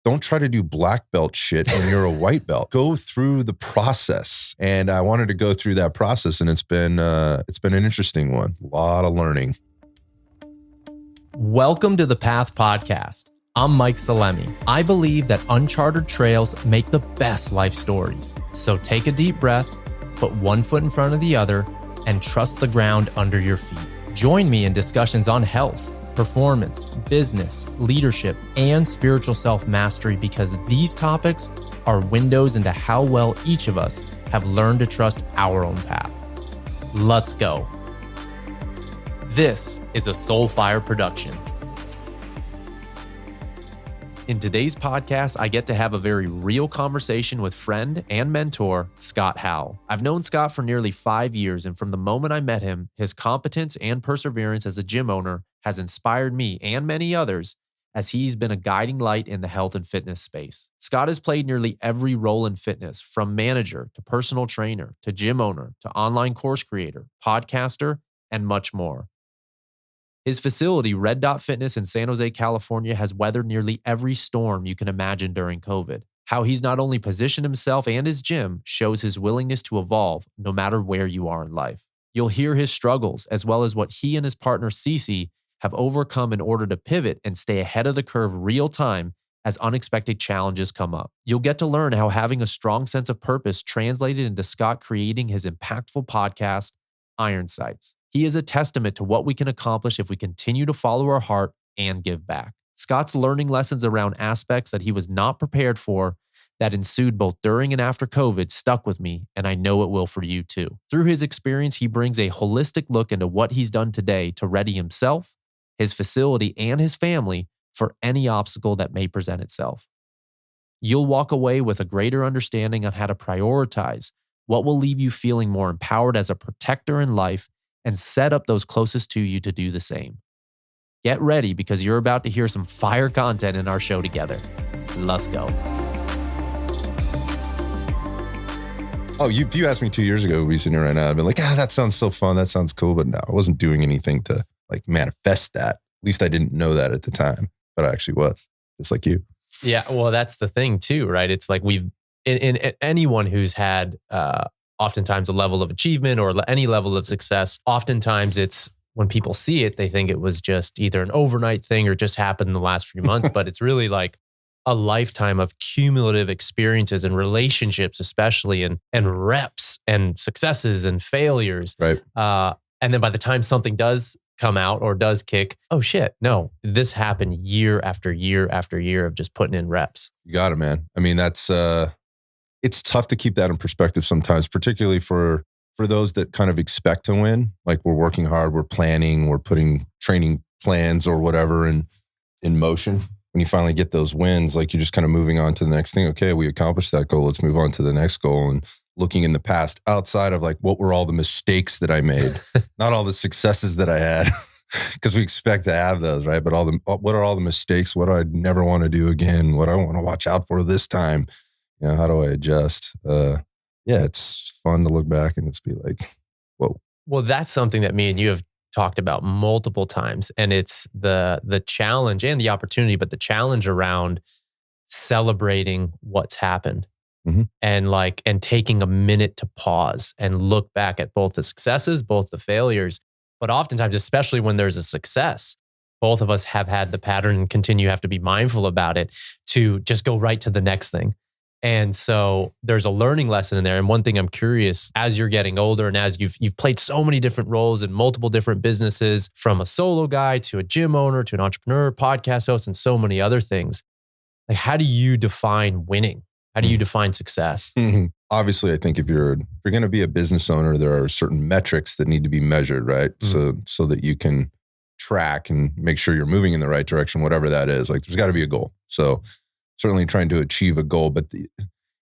don't try to do black belt shit when you're a white belt. Go through the process. And I wanted to go through that process, and it's been an interesting one. A lot of learning. Welcome to the Path Podcast. I'm Mike Salemi. I believe that uncharted trails make the best life stories. So take a deep breath, put one foot in front of the other, and trust the ground under your feet. Join me in discussions on health, performance, business, leadership, and spiritual self-mastery, because these topics are windows into how well each of us have learned to trust our own path. Let's go. This is a Soulfire production. In today's podcast, I get to have a very real conversation with friend and mentor, Scott Howell. I've known Scott for nearly 5 years, and from the moment I met him, his competence and perseverance as a gym owner has inspired me and many others, as he's been a guiding light in the health and fitness space. Scott has played nearly every role in fitness, from manager to personal trainer to gym owner to online course creator, podcaster, and much more. His facility, Red Dot Fitness in San Jose, California, has weathered nearly every storm you can imagine during COVID. How he's not only positioned himself and his gym shows his willingness to evolve no matter where you are in life. You'll hear his struggles, as well as what he and his partner Cece have overcome in order to pivot and stay ahead of the curve real time as unexpected challenges come up. You'll get to learn how having a strong sense of purpose translated into Scott creating his impactful podcast, Iron Sights. He is a testament to what we can accomplish if we continue to follow our heart and give back. Scott's learning lessons around aspects that he was not prepared for that ensued both during and after COVID stuck with me, and I know it will for you too. Through his experience, he brings a holistic look into what he's done today to ready himself, his facility, and his family for any obstacle that may present itself. You'll walk away with a greater understanding on how to prioritize what will leave you feeling more empowered as a protector in life and set up those closest to you to do the same. Get ready, because you're about to hear some fire content in our show together. Let's go. Oh, if you asked me 2 years ago, we'd be sitting here right now, I'd be like, that sounds so fun. That sounds cool. But no, I wasn't doing anything to manifest that. At least I didn't know that at the time, but I actually was, just like you. Yeah, well, that's the thing too, right? It's like in anyone who's had oftentimes a level of achievement or any level of success, oftentimes it's when people see it, they think it was just either an overnight thing or just happened in the last few months, but it's really like a lifetime of cumulative experiences and relationships, especially, and reps and successes and failures. Right. And then by the time something does come out or does kick, oh shit, no, this happened year after year after year of just putting in reps. You got it, man. I mean, that's, it's tough to keep that in perspective sometimes, particularly for those that kind of expect to win. Like, we're working hard, we're planning, we're putting training plans or whatever in motion. When you finally get those wins, like, you're just kind of moving on to the next thing. Okay, we accomplished that goal. Let's move on to the next goal. And looking in the past, outside of like, what were all the mistakes that I made, not all the successes that I had, because we expect to have those, right? But what are all the mistakes? What do I never want to do again? What I want to watch out for this time? How do I adjust? It's fun to look back and just be like, whoa. Well, that's something that me and you have talked about multiple times. And it's the challenge and the opportunity, but the challenge around celebrating what's happened. Mm-hmm. And taking a minute to pause and look back at both the successes, both the failures, but oftentimes, especially when there's a success, both of us have had the pattern and continue to have to be mindful about it to just go right to the next thing. And so there's a learning lesson in there. And one thing I'm curious, as you're getting older and as you've played so many different roles in multiple different businesses, from a solo guy to a gym owner to an entrepreneur, podcast host, and so many other things, like, how do you define winning? How do you define success? Mm-hmm. Obviously, I think if you're going to be a business owner, there are certain metrics that need to be measured, right? Mm-hmm. So that you can track and make sure you're moving in the right direction, whatever that is. Like, there's got to be a goal. So certainly trying to achieve a goal, but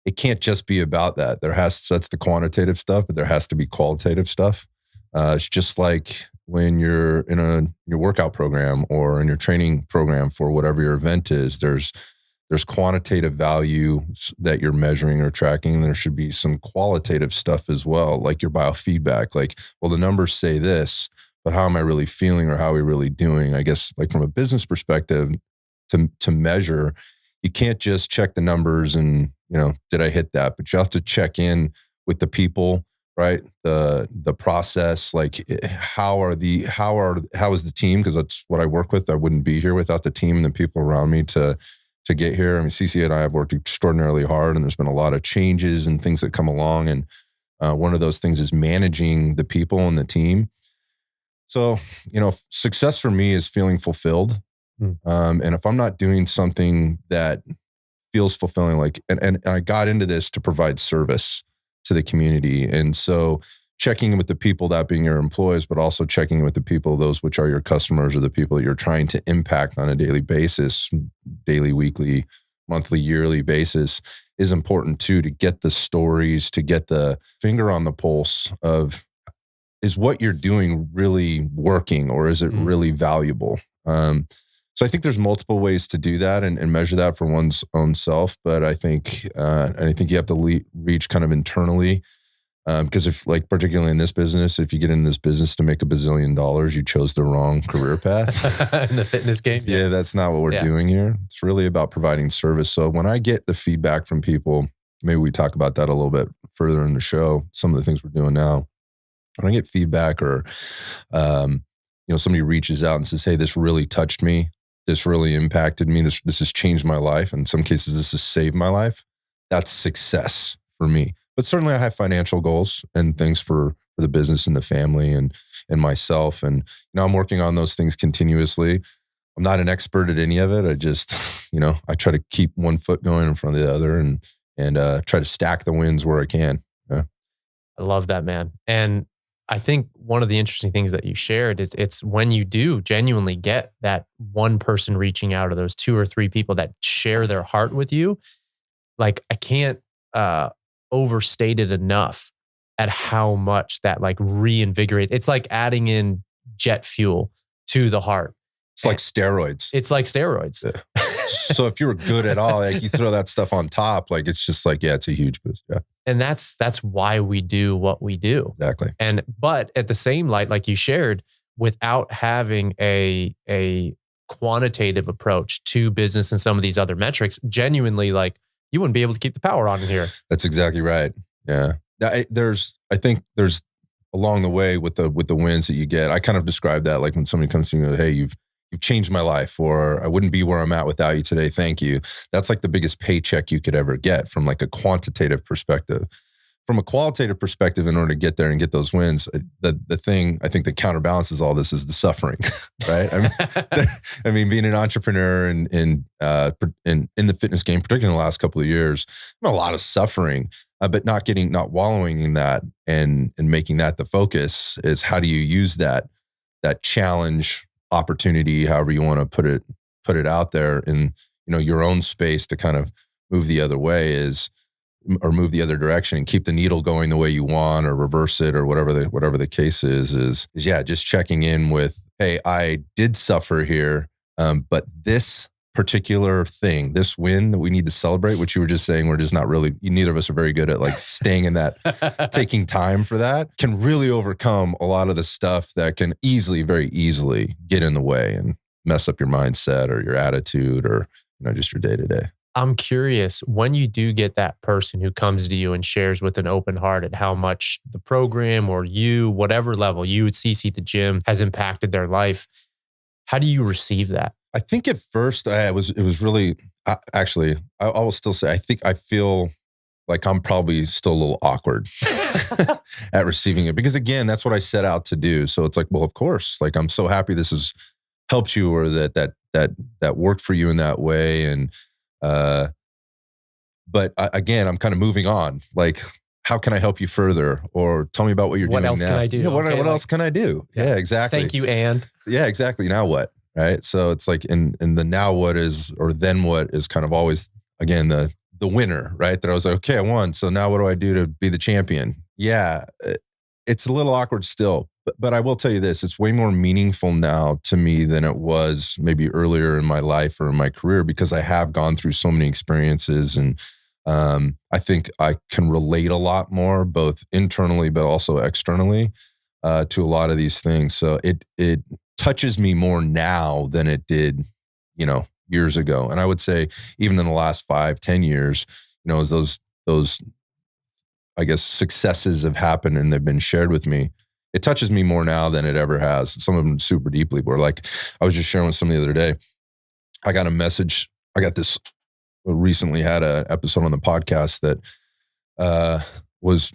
it can't just be about that. That's the quantitative stuff, but there has to be qualitative stuff. It's just like when you're in your workout program or in your training program for whatever your event is, there's quantitative value that you're measuring or tracking. And there should be some qualitative stuff as well, like your biofeedback. Like, well, the numbers say this, but how am I really feeling, or how are we really doing? I guess, like, from a business perspective, to measure, you can't just check the numbers and, did I hit that? But you have to check in with the people, right? The process, like how is the team? Because that's what I work with. I wouldn't be here without the team and the people around me to get here. I mean, CC and I have worked extraordinarily hard, and there's been a lot of changes and things that come along. And one of those things is managing the people and the team. So, success for me is feeling fulfilled. And if I'm not doing something that feels fulfilling, like, and I got into this to provide service to the community. And so checking in with the people, that being your employees, but also checking in with the people, those which are your customers or the people that you're trying to impact on a daily basis, daily, weekly, monthly, yearly basis, is important too, to get the stories, to get the finger on the pulse of, is what you're doing really working, or is it really valuable? So I think there's multiple ways to do that and measure that for one's own self. But I think you have to reach kind of internally, because if, like, particularly in this business, if you get in this business to make $1 bazillion, you chose the wrong career path. In the fitness game. Yeah, that's not what we're doing here. It's really about providing service. So when I get the feedback from people, maybe we talk about that a little bit further in the show, some of the things we're doing now. When I get feedback, or somebody reaches out and says, hey, this really touched me, this really impacted me, this has changed my life, in some cases this has saved my life, that's success for me. But certainly I have financial goals and things for the business and the family and myself, and I'm working on those things continuously. I'm not an expert at any of it. I just I try to keep one foot going in front of the other, and try to stack the wins where I can. Yeah. I love that, man. And I think one of the interesting things that you shared is, it's when you do genuinely get that one person reaching out, or those 2 or 3 people that share their heart with you. Like, I can't overstate it enough at how much that, like, reinvigorates. It's like adding in jet fuel to the heart. It's like steroids. It's like steroids. Yeah. So if you're good at all, like, you throw that stuff on top, like, it's just like, it's a huge boost. Yeah. And that's why we do what we do. Exactly. But at the same light, like you shared, without having a quantitative approach to business and some of these other metrics, genuinely, like, you wouldn't be able to keep the power on in here. That's exactly right. Yeah. I think there's along the way with the wins that you get. I kind of describe that like when somebody comes to you and goes, hey, you've changed my life, or I wouldn't be where I'm at without you today. Thank you. That's like the biggest paycheck you could ever get from like a quantitative perspective. From a qualitative perspective, in order to get there and get those wins, the thing I think that counterbalances all this is the suffering, right? I mean, being an entrepreneur and in the fitness game, particularly in the last couple of years, a lot of suffering, but not wallowing in that and making that the focus is, how do you use that challenge, opportunity, however you want to put it out there in your own space, to kind of move the other way, or move the other direction and keep the needle going the way you want, or reverse it, or whatever the case is just checking in with, hey, I did suffer here, but this particular thing, this win that we need to celebrate, which you were just saying, we're just not really, neither of us are very good at like staying in that, taking time for that, can really overcome a lot of the stuff that can very easily get in the way and mess up your mindset or your attitude, or just your day to day. I'm curious, when you do get that person who comes to you and shares with an open heart at how much the program, or you, whatever level, you at CC at the gym, has impacted their life, how do you receive that? I think at first it was really, actually, I will still say, I feel like I'm probably still a little awkward at receiving it, because again, that's what I set out to do. So it's like, well, of course, like, I'm so happy this has helped you, or that worked for you in that way. And, but again, I'm kind of moving on. Like, how can I help you further? Or tell me about what you're doing now. What else can I do? Yeah, what else can I do? Yeah, exactly. Thank you, and. Yeah, exactly. Now what? Right. So it's like in the now what is, or then what is kind of always, again, the winner, right? That I was like, okay, I won. So now what do I do to be the champion? Yeah. It's a little awkward still, but I will tell you this, it's way more meaningful now to me than it was maybe earlier in my life or in my career, because I have gone through so many experiences, and I think I can relate a lot more, both internally, but also externally, to a lot of these things. So it touches me more now than it did, years ago. And I would say even in the last 5-10 years, as those, I guess, successes have happened and they've been shared with me, it touches me more now than it ever has. Some of them super deeply, where like I was just sharing with somebody the other day, I got a message. I got this, recently had an episode on the podcast that was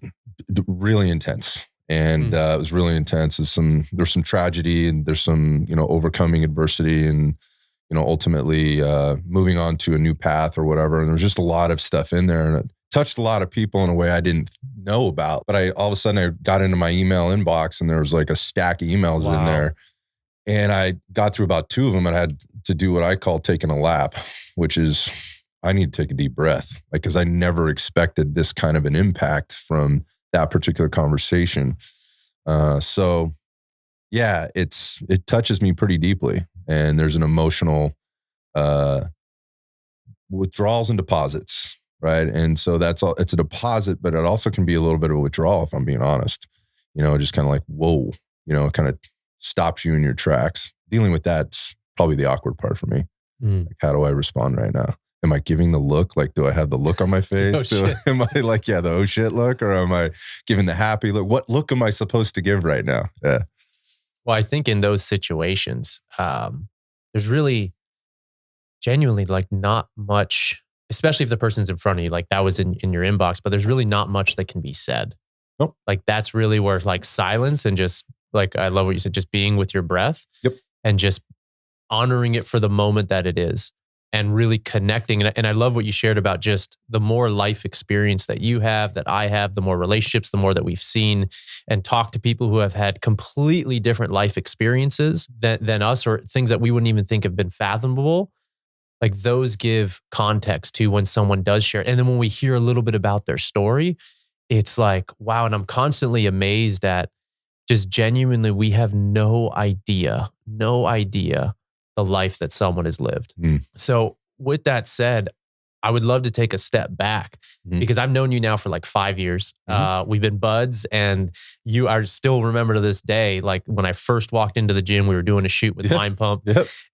really intense. And it was really intense. There's some tragedy and there's some, overcoming adversity and, ultimately moving on to a new path or whatever. And there was just a lot of stuff in there, and it touched a lot of people in a way I didn't know about. But all of a sudden I got into my email inbox and there was like a stack of emails in there. And I got through about 2 of them and I had to do what I call taking a lap, which is I need to take a deep breath, because I never expected this kind of an impact from that particular conversation. So yeah, it touches me pretty deeply, and there's an emotional withdrawals and deposits, right? And so that's all. It's a deposit, but it also can be a little bit of a withdrawal, if I'm being honest. Just kind of like, whoa, it kind of stops you in your tracks. Dealing with that's probably the awkward part for me. Like, how do I respond right now? Am I giving the look? Like, do I have the look on my face? Am I like, the oh shit look? Or am I giving the happy look? What look am I supposed to give right now? Yeah. Well, I think in those situations, there's really genuinely like not much, especially if the person's in front of you, like that was in your inbox, but there's really not much that can be said. Nope. Like that's really where like silence and just like, I love what you said, just being with your breath. Yep. And just honoring it for the moment that it is, and really connecting. And I love what you shared about just the more life experience that you have, that I have, the more relationships, the more that we've seen and talked to people who have had completely different life experiences than us, or things that we wouldn't even think have been fathomable. Like those give context to when someone does share. And then when we hear a little bit about their story, it's like, wow. And I'm constantly amazed at just genuinely, we have no idea the life that someone has lived. So with that said, I would love to take a step back because I've known you now for like 5 years. We've been buds, and I still remember to this day, like when I first walked into the gym, we were doing a shoot with Mind Pump,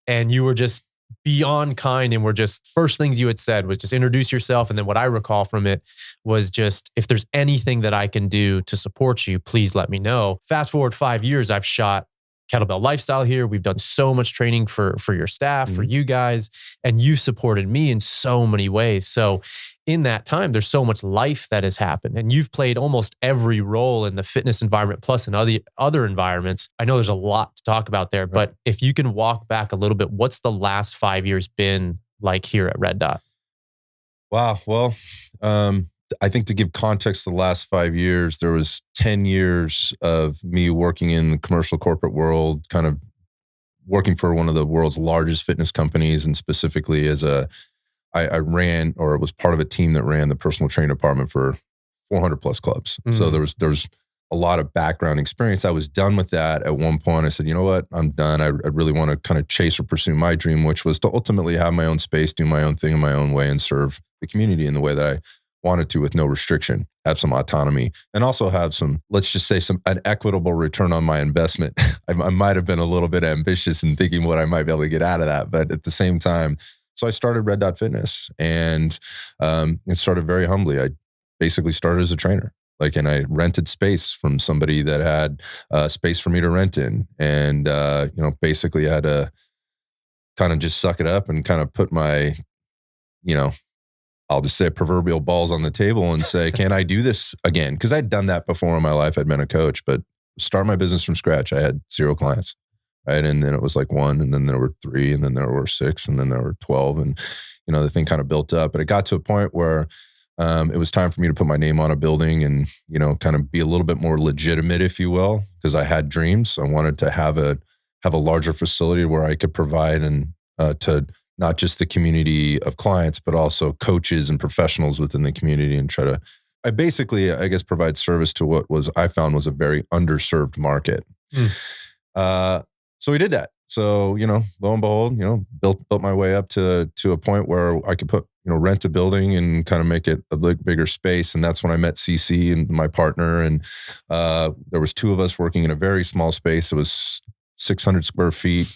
and you were just beyond kind. And first things you had said was just introduce yourself. And then what I recall from it was just, if there's anything that I can do to support you, please let me know. Fast forward 5 years, I've shot Kettlebell Lifestyle here. We've done so much training for your staff, for you guys, and you supported me in so many ways. So in that time, there's so much life that has happened, and you've played almost every role in the fitness environment, plus in other environments. I know there's a lot to talk about there, but if you can walk back a little bit, what's the last 5 years been like here at Red Dot? Wow. Well, I think to give context to the last 5 years, there was 10 years of me working in the commercial corporate world, kind of working for one of the world's largest fitness companies. And specifically I ran, or was part of a team that ran the personal training department for 400 plus clubs. So there was a lot of background experience. I was done with that at one point. I said, you know what, I'm done. I really want to kind of chase or pursue my dream, which was to ultimately have my own space, do my own thing in my own way, and serve the community in the way that I wanted to, with no restriction, have some autonomy, and also have some, let's just say, an equitable return on my investment. I might have been a little bit ambitious in thinking what I might be able to get out of that, but at the same time, so I started Red Dot Fitness, and it started very humbly. I basically started as a trainer, and I rented space from somebody that had space for me to rent in, and basically I had to kind of just suck it up and kind of put my, I'll just say proverbial balls on the table and say, can I do this again? Because I'd done that before in my life. I'd been a coach, but start my business from scratch. I had 0 clients, right? And then it was like 1, and then there were 3, and then there were 6, and then there were 12. And, the thing kind of built up. But it got to a point where it was time for me to put my name on a building and, kind of be a little bit more legitimate, if you will, because I had dreams. I wanted to have a larger facility where I could provide and to not just the community of clients, but also coaches and professionals within the community, and I basically, I guess, provide service to what I found was a very underserved market. So we did that. So, lo and behold, built my way up to a point where I could rent a building and kind of make it a bigger space. And that's when I met CC and my partner. And there was 2 of us working in a very small space. It was 600 square feet,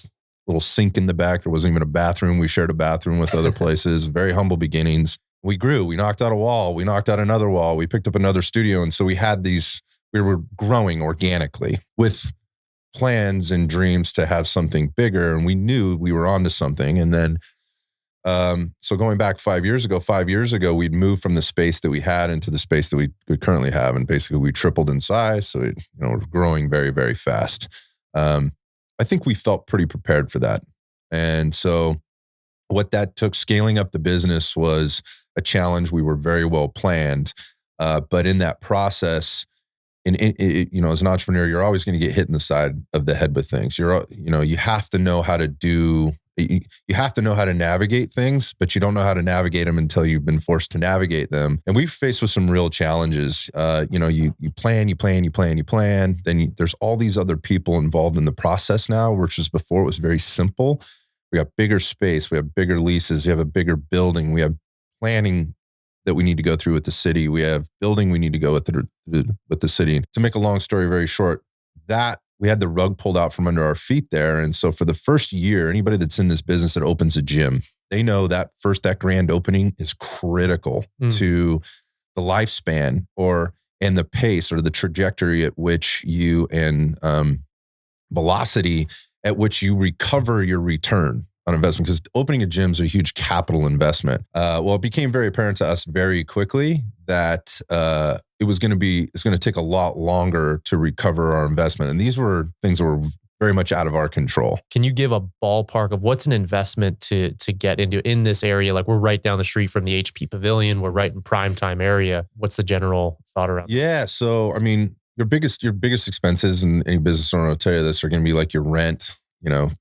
little sink in the back. There wasn't even a bathroom. We shared a bathroom with other places. Very humble beginnings. We grew. We knocked out a wall. We knocked out another wall. We picked up another studio. And so we were growing organically with plans and dreams to have something bigger. And we knew we were onto something. And then, so going back 5 years ago, we'd moved from the space that we had into the space that we currently have. And basically we tripled in size. So, we're growing very, very fast. I think we felt pretty prepared for that. And so what that took, scaling up the business, was a challenge. We were very well planned. But in that process, as an entrepreneur, you're always going to get hit in the side of the head with things. You have to know how to you have to know how to navigate things, but you don't know how to navigate them until you've been forced to navigate them. And we've faced with some real challenges. You plan. Then there's all these other people involved in the process now, versus before it was very simple. We got bigger space. We have bigger leases. We have a bigger building. We have planning that we need to go through with the city. We have building we need to go with the city. To make a long story very short, that we had the rug pulled out from under our feet there. And so for the first year, anybody that's in this business that opens a gym, they know that that grand opening is critical to the lifespan and the pace or the trajectory at which velocity at which you recover your return on investment, because opening a gym is a huge capital investment. It became very apparent to us very quickly that it's going to take a lot longer to recover our investment. And these were things that were very much out of our control. Can you give a ballpark of what's an investment to get into in this area? Like, we're right down the street from the HP Pavilion. We're right in prime time area. What's the general thought around that? Yeah. So, your biggest expenses, and any business owner will tell you this, are going to be like your rent,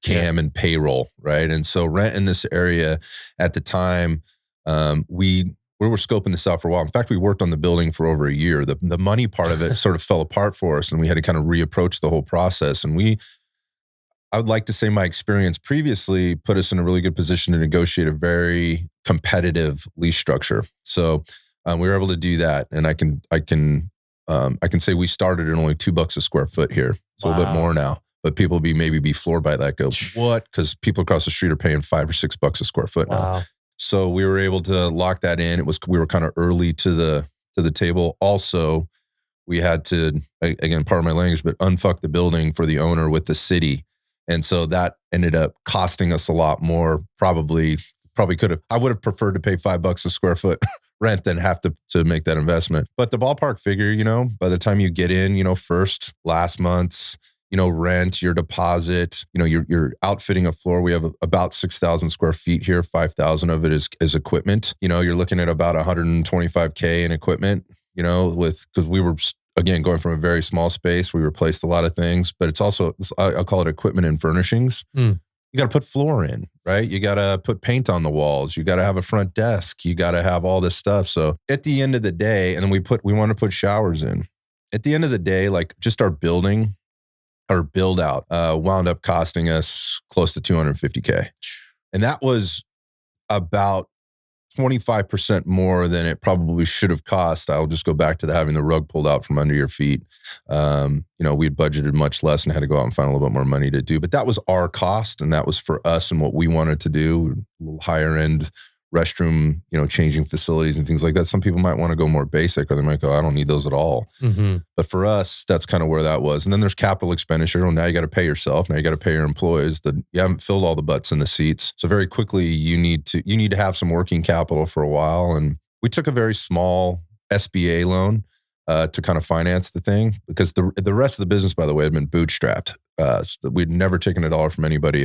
CAM and payroll, right? And so rent in this area at the time, we were scoping this out for a while. In fact, we worked on the building for over a year. The money part of it sort of fell apart for us, and we had to kind of reapproach the whole process. And I would like to say my experience previously put us in a really good position to negotiate a very competitive lease structure. So we were able to do that. And I can say we started at only $2 a square foot here. It's a little bit more now. But people maybe be floored by that. Go, what? Because people across the street are paying $5 or $6 a square foot now. So we were able to lock that in. We were kind of early to the table. Also, we had to, again, pardon my language, but unfuck the building for the owner with the city. And so that ended up costing us a lot more. Probably I would have preferred to pay $5 a square foot rent than have to make that investment. But the ballpark figure, by the time you get in, first, last month's, rent, your deposit, you're outfitting a floor. We have about 6,000 square feet here. 5,000 of it is equipment. You're looking at about $125K in equipment, because we were, again, going from a very small space. We replaced a lot of things, but it's also, I'll call it equipment and furnishings. You got to put floor in, right? You got to put paint on the walls. You got to have a front desk. You got to have all this stuff. So at the end of the day, and then we want to put showers in. At the end of the day, like, just our build out wound up costing us close to $250K. And that was about 25% more than it probably should have cost. I'll just go back to having the rug pulled out from under your feet. We had budgeted much less and had to go out and find a little bit more money to do. But that was our cost, and that was for us and what we wanted to do. A little higher end restroom, changing facilities and things like that. Some people might want to go more basic, or they might go, I don't need those at all. But for us, that's kind of where that was. And then there's capital expenditure. Well, now you got to pay yourself. Now you got to pay your employees. You haven't filled all the butts in the seats. So very quickly, you need to have some working capital for a while. And we took a very small SBA loan to kind of finance the thing, because the rest of the business, by the way, had been bootstrapped. So we'd never taken a dollar from anybody.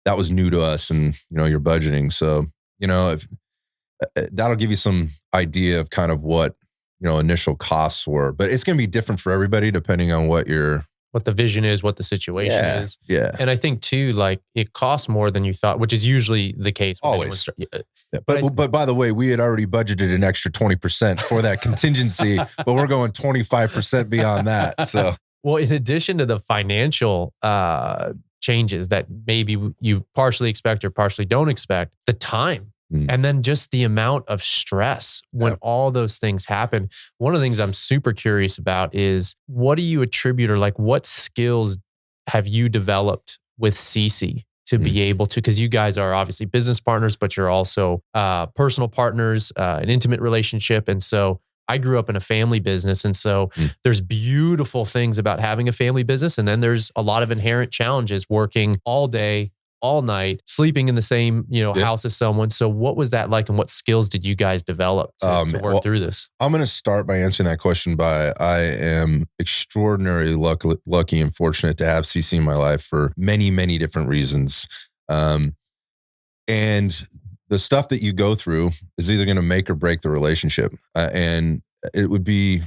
That was new to us, and your budgeting. So if that'll give you some idea of kind of what initial costs were, but it's going to be different for everybody depending on what the vision is, what the situation is. Yeah. And I think too, like, it costs more than you thought, which is usually the case. Always. But by the way, we had already budgeted an extra 20% for that contingency, but we're going 25% beyond that. So, well, in addition to the financial changes that maybe you partially expect or partially don't expect, the time, and then just the amount of stress when all those things happen. One of the things I'm super curious about is, what do you attribute, or like, what skills have you developed with Cece to be able to, because you guys are obviously business partners, but you're also personal partners, an intimate relationship. And so I grew up in a family business. And so there's beautiful things about having a family business. And then there's a lot of inherent challenges working all day, all night, sleeping in the same, house as someone. So what was that like, and what skills did you guys develop to work through this? I'm going to start by answering that question by I am extraordinarily lucky and fortunate to have CC in my life for many, many different reasons. And the stuff that you go through is either going to make or break the relationship. And it would be,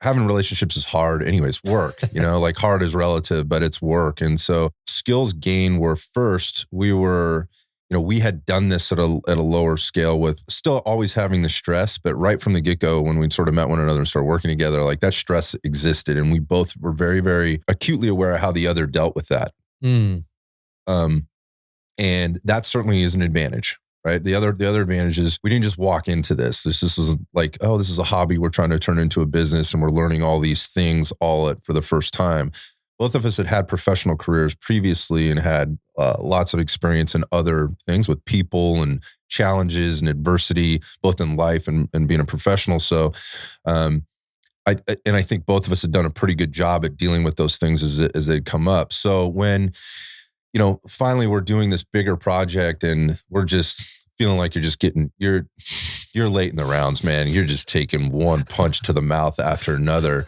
having relationships is hard anyways, work, like hard is relative, but it's work. And so skills gain were first, we had done this at a lower scale with still always having the stress, but right from the get-go, when we sort of met one another and started working together, like that stress existed. And we both were very, very acutely aware of how the other dealt with that. And that certainly is an advantage. Right. The other advantage is we didn't just walk into this. This is like, oh, this is a hobby we're trying to turn into a business, and we're learning all these things for the first time. Both of us had professional careers previously and had lots of experience in other things with people and challenges and adversity, both in life and being a professional. So, I think both of us had done a pretty good job at dealing with those things as they come up. So when finally we're doing this bigger project and we're just feeling like you're late in the rounds, man. You're just taking one punch to the mouth after another.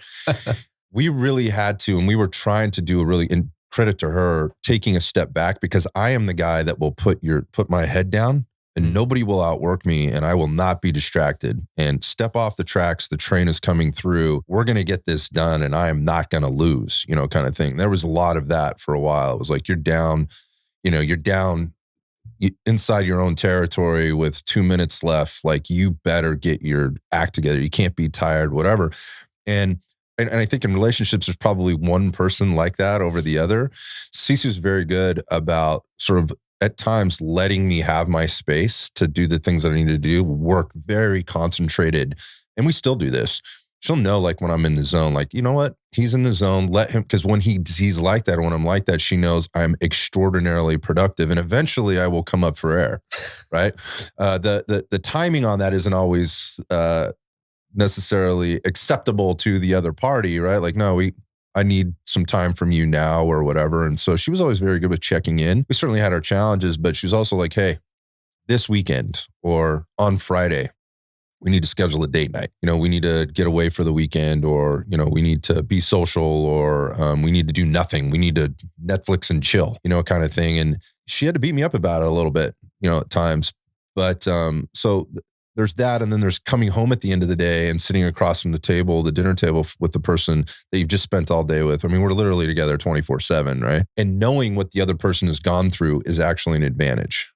We really had to, and we were trying to do and credit to her, taking a step back, because I am the guy that will put my head down and nobody will outwork me, and I will not be distracted and step off the tracks. The train is coming through. We're going to get this done and I am not going to lose, kind of thing. There was a lot of that for a while. It was like, you're down inside your own territory with 2 minutes left. Like, you better get your act together. You can't be tired, whatever. And I think in relationships, there's probably one person like that over the other. Cece was very good about sort of at times letting me have my space to do the things that I need to do, work very concentrated. And we still do this. She'll know, like, when I'm in the zone, like, you know what, he's in the zone, let him, because when he's like that, or when I'm like that, she knows I'm extraordinarily productive, and eventually I will come up for air, right? The timing on that isn't always necessarily acceptable to the other party, right? Like, no, I need some time from you now or whatever. And so she was always very good with checking in. We certainly had our challenges, but she was also like, hey, this weekend or on Friday, we need to schedule a date night. We need to get away for the weekend, or, we need to be social, or we need to do nothing. We need to Netflix and chill, kind of thing. And she had to beat me up about it a little bit, at times. But so there's that. And then there's coming home at the end of the day and sitting across from the dinner table with the person that you've just spent all day with. We're literally together 24/7, right? And knowing what the other person has gone through is actually an advantage.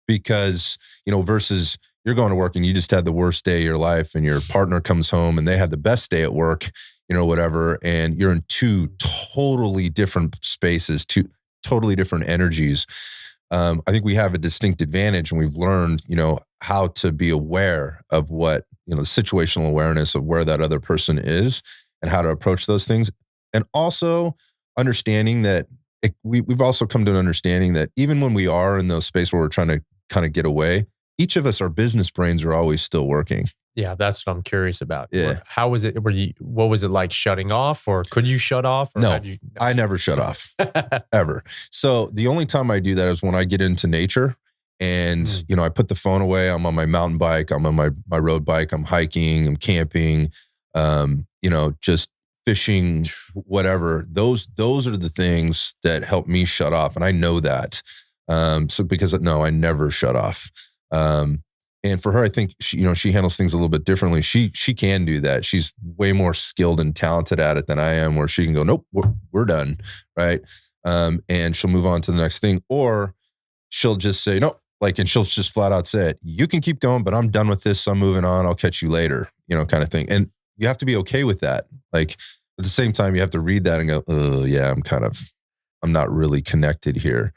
Because, versus you're going to work and you just had the worst day of your life, and your partner comes home and they had the best day at work, whatever. And you're in two totally different spaces, two totally different energies. I think we have a distinct advantage, and we've learned, how to be aware of what, the situational awareness of where that other person is and how to approach those things. And also understanding that we've also come to an understanding that even when we are in those spaces where we're trying to kind of get away, each of us, our business brains are always still working. Yeah, that's what I'm curious about. Yeah. How was it? What was it like shutting off, or could you shut off? Or No, I never shut off ever. So the only time I do that is when I get into nature, and I put the phone away. I'm on my mountain bike. I'm on my road bike. I'm hiking. I'm camping. Just fishing, whatever. Those are the things that help me shut off, and I know that. I never shut off. And for her, I think she handles things a little bit differently. She can do that. She's way more skilled and talented at it than I am, where she can go, nope, we're done. Right. And she'll move on to the next thing, or she'll just say, nope. And she'll just flat out say it. You can keep going, but I'm done with this. So I'm moving on. I'll catch you later, kind of thing. And you have to be okay with that. At the same time, you have to read that and go, oh yeah, I'm not really connected here.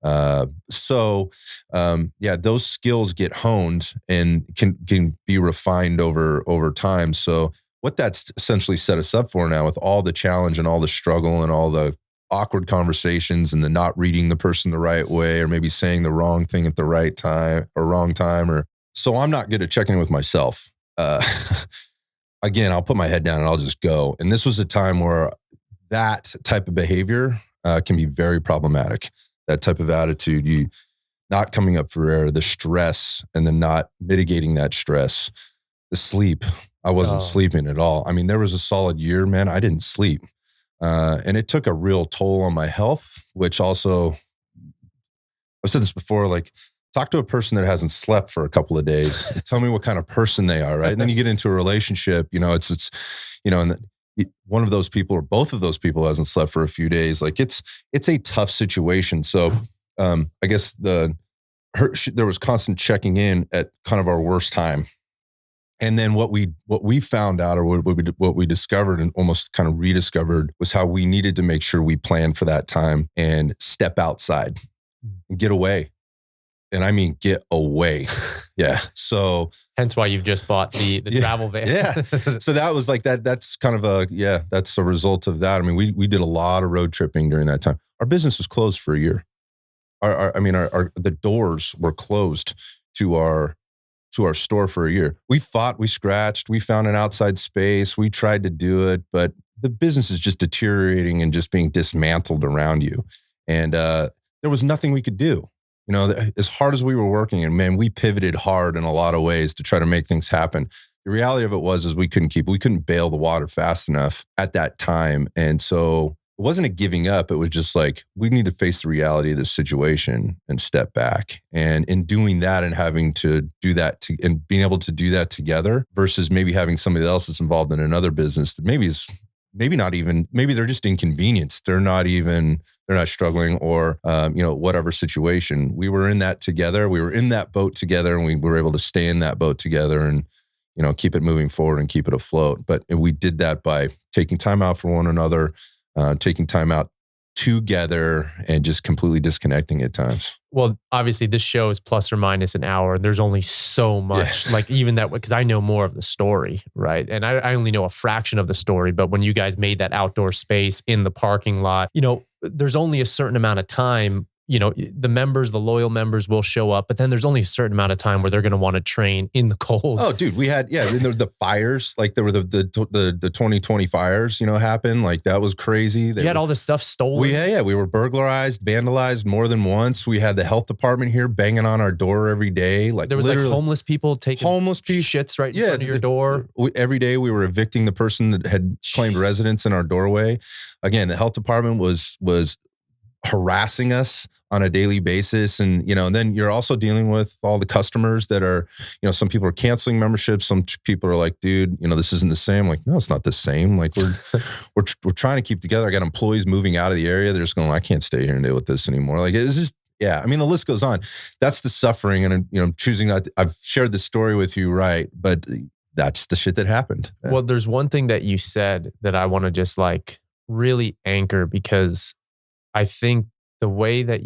Those skills get honed and can be refined over time. So what that's essentially set us up for now, with all the challenge and all the struggle and all the awkward conversations and the not reading the person the right way, or maybe saying the wrong thing at the right time or wrong time. Or so I'm not good at checking in with myself. Again, I'll put my head down and I'll just go. And this was a time where that type of behavior can be very problematic. That type of attitude, you not coming up for air, the stress, and then not mitigating that stress, the sleep. I wasn't sleeping at all. I mean, there was a solid year, man, I didn't sleep. And it took a real toll on my health, which also, I've said this before, like, talk to a person that hasn't slept for a couple of days. Tell me what kind of person they are, right? And then you get into a relationship, it's and one of those people or both of those people hasn't slept for a few days. Like it's a tough situation. So I guess there was constant checking in at kind of our worst time. And then what we found out, or what we discovered and almost kind of rediscovered, was how we needed to make sure we planned for that time and step outside and get away. And I mean, get away. Yeah. So hence why you've just bought the travel van. Yeah. So that was like that. That's kind of that's a result of that. I mean, we did a lot of road tripping during that time. Our business was closed for a year. The doors were closed to our store for a year. We fought, we scratched, we found an outside space. We tried to do it, but the business is just deteriorating and just being dismantled around you. And there was nothing we could do. As hard as we were working, and man, we pivoted hard in a lot of ways to try to make things happen. The reality of it was we couldn't bail the water fast enough at that time. And so it wasn't a giving up. It was just like, we need to face the reality of this situation and step back. And in doing that and having to do that and being able to do that together versus maybe having somebody else that's involved in another business that maybe they're just inconvenienced. They're not struggling or, whatever situation. We were in that together. We were in that boat together, and we were able to stay in that boat together and, keep it moving forward and keep it afloat. But we did that by taking time out for one another, taking time out together, and just completely disconnecting at times. Well, obviously this show is plus or minus an hour. There's only so much, like even that, because I know more of the story, right? And I only know a fraction of the story, but when you guys made that outdoor space in the parking lot, there's only a certain amount of time, the loyal members will show up, but then there's only a certain amount of time where they're going to want to train in the cold. Oh, dude, we had, and there were the fires, like there were the 2020 fires, happen. Like that was crazy. You had all this stuff stolen. We were burglarized, vandalized more than once. We had the health department here banging on our door every day. Like there was like homeless people taking shits right in front of your door. Every day we were evicting the person that had claimed residence in our doorway. Again, the health department was harassing us on a daily basis. And, and then you're also dealing with all the customers that are, some people are canceling memberships. Some people are like, dude, this isn't the same. Like, no, it's not the same. Like we're trying to keep together. I got employees moving out of the area. They're just going, I can't stay here and deal with this anymore. Like it's just, I mean, the list goes on. That's the suffering. And, choosing not I've shared this story with you. Right. But that's the shit that happened. Well, there's one thing that you said that I want to just like really anchor, because I think the way that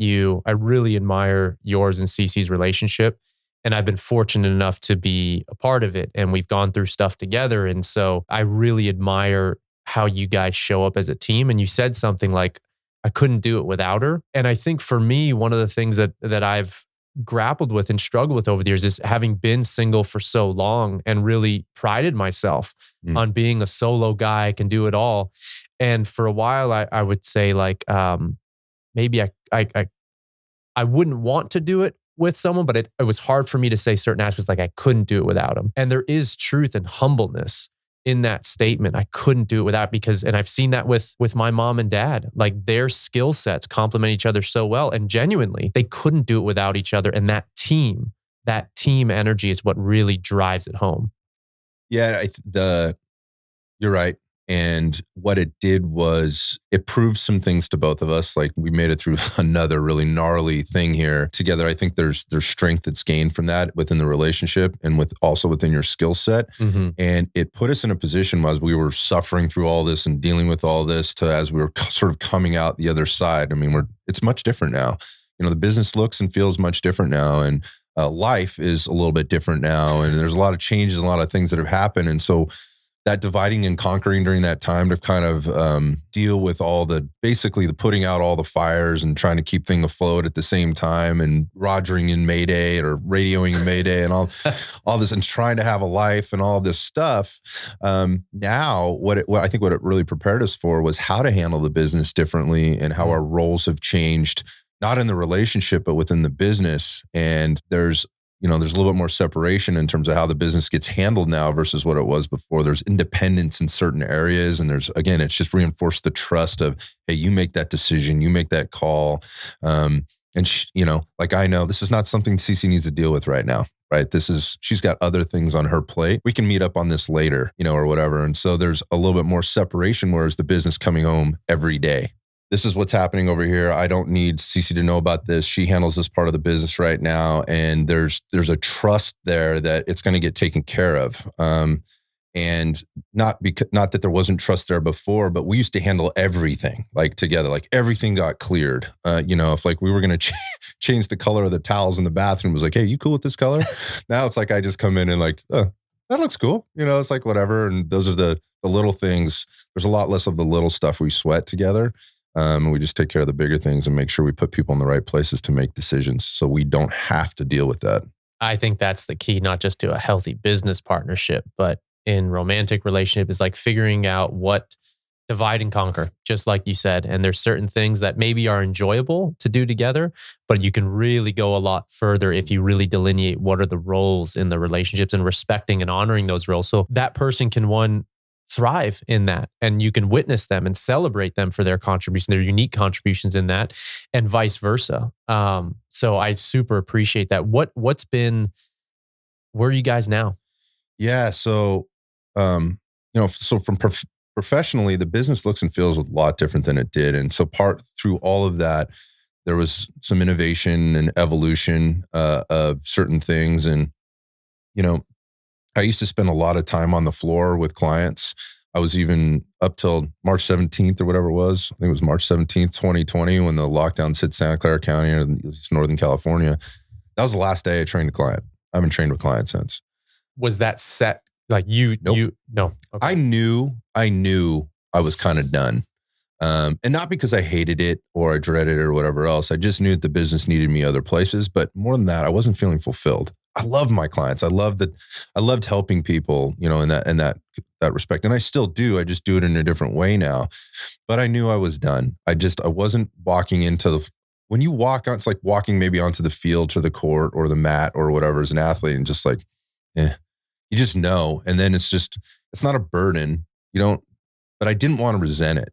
I really admire yours and Cece's relationship. And I've been fortunate enough to be a part of it. And we've gone through stuff together. And so I really admire how you guys show up as a team. And you said something like, I couldn't do it without her. And I think for me, one of the things that I've grappled with and struggled with over the years is having been single for so long and really prided myself on being a solo guy. I can do it all. And for a while, I would say like, maybe I wouldn't want to do it with someone, but it was hard for me to say certain aspects, like I couldn't do it without him. And there is truth and humbleness in that statement. I couldn't do it without, and I've seen that with my mom and dad, like their skill sets complement each other so well. And genuinely, they couldn't do it without each other. And that team energy is what really drives it home. Yeah, you're right. And what it did was it proved some things to both of us. Like we made it through another really gnarly thing here together. I think there's strength that's gained from that within the relationship and also within your skill set. Mm-hmm. And it put us in a position as we were suffering through all this and dealing with all this as we were sort of coming out the other side. I mean, it's much different now. The business looks and feels much different now. And life is a little bit different now. And there's a lot of changes, a lot of things that have happened. And so that dividing and conquering during that time to kind of deal with basically the putting out all the fires and trying to keep things afloat at the same time, and rogering in Mayday or radioing in Mayday and all this, and trying to have a life and all this stuff. Now, what I think what it really prepared us for was how to handle the business differently, and how our roles have changed, not in the relationship, but within the business. And there's a little bit more separation in terms of how the business gets handled now versus what it was before. There's independence in certain areas. And it's just reinforced the trust of, hey, you make that decision, you make that call. Like, I know this is not something Cece needs to deal with right now, right? She's got other things on her plate. We can meet up on this later, or whatever. And so there's a little bit more separation, whereas the business coming home every day. This is what's happening over here. I don't need Cece to know about this. She handles this part of the business right now. And there's a trust there that it's going to get taken care of. And not that there wasn't trust there before, but we used to handle everything like together, like everything got cleared. If like we were going to change the color of the towels in the bathroom, it was like, hey, you cool with this color? Now it's like, I just come in and like, oh, that looks cool. It's like whatever. And those are the little things. There's a lot less of the little stuff we sweat together. And we just take care of the bigger things and make sure we put people in the right places to make decisions, so we don't have to deal with that. I think that's the key, not just to a healthy business partnership, but in romantic relationship, is like figuring out what divide and conquer, just like you said. And there's certain things that maybe are enjoyable to do together, but you can really go a lot further if you really delineate what are the roles in the relationships and respecting and honoring those roles. So that person can thrive in that, and you can witness them and celebrate them for their contribution, their unique contributions in that, and vice versa. So I super appreciate that. Where are you guys now? Yeah. So, from professionally, the business looks and feels a lot different than it did. And so through all of that, there was some innovation and evolution of certain things. And, I used to spend a lot of time on the floor with clients. I was even up till March 17th or whatever it was. I think it was March 17th, 2020, when the lockdowns hit Santa Clara County and Northern California. That was the last day I trained a client. I haven't trained with clients since. Was that set? Like Nope. No. Okay. I knew I was kind of done. And not because I hated it or I dreaded it or whatever else. I just knew that the business needed me other places. But more than that, I wasn't feeling fulfilled. I love my clients. I loved helping people, in that respect. And I still do. I just do it in a different way now. But I knew I was done. I wasn't walking when you walk on, it's like walking maybe onto the field to the court or the mat or whatever as an athlete, and just like, you just know. And then it's not a burden. But I didn't want to resent it.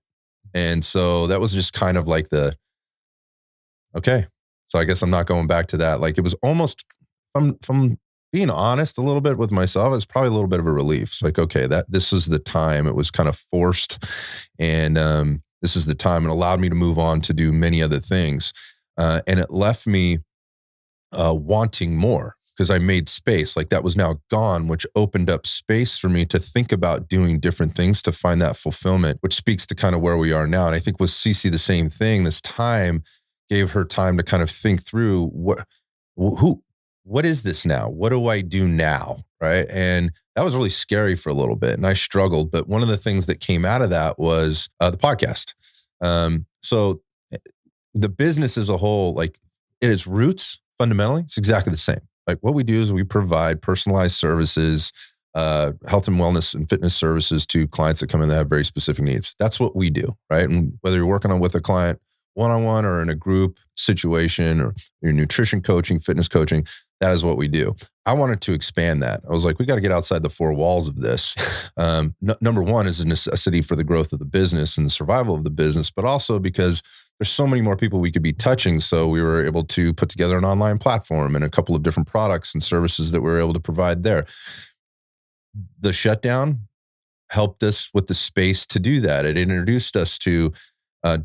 And so that was just kind of like okay. So I guess I'm not going back to that. Like, it was almost, from being honest a little bit with myself, it's probably a little bit of a relief. It's like, okay, this is the time. It was kind of forced, and this is the time. It allowed me to move on to do many other things, and it left me wanting more, because I made space. Like, that was now gone, which opened up space for me to think about doing different things to find that fulfillment, which speaks to kind of where we are now. And I think with Cece, the same thing. This time gave her time to kind of think through what is this now? What do I do now? Right. And that was really scary for a little bit, and I struggled. But one of the things that came out of that was the podcast. So the business as a whole, like, at its roots, fundamentally, it's exactly the same. Like, what we do is we provide personalized services, health and wellness and fitness services to clients that come in that have very specific needs. That's what we do, right? And whether you're working with a client one-on-one or in a group situation, or your nutrition coaching, fitness coaching, that is what we do. I wanted to expand that. I was like, we got to get outside the four walls of this. Number one is a necessity for the growth of the business and the survival of the business, but also because there's so many more people we could be touching. So we were able to put together an online platform and a couple of different products and services that we were able to provide there. The shutdown helped us with the space to do that. It introduced us to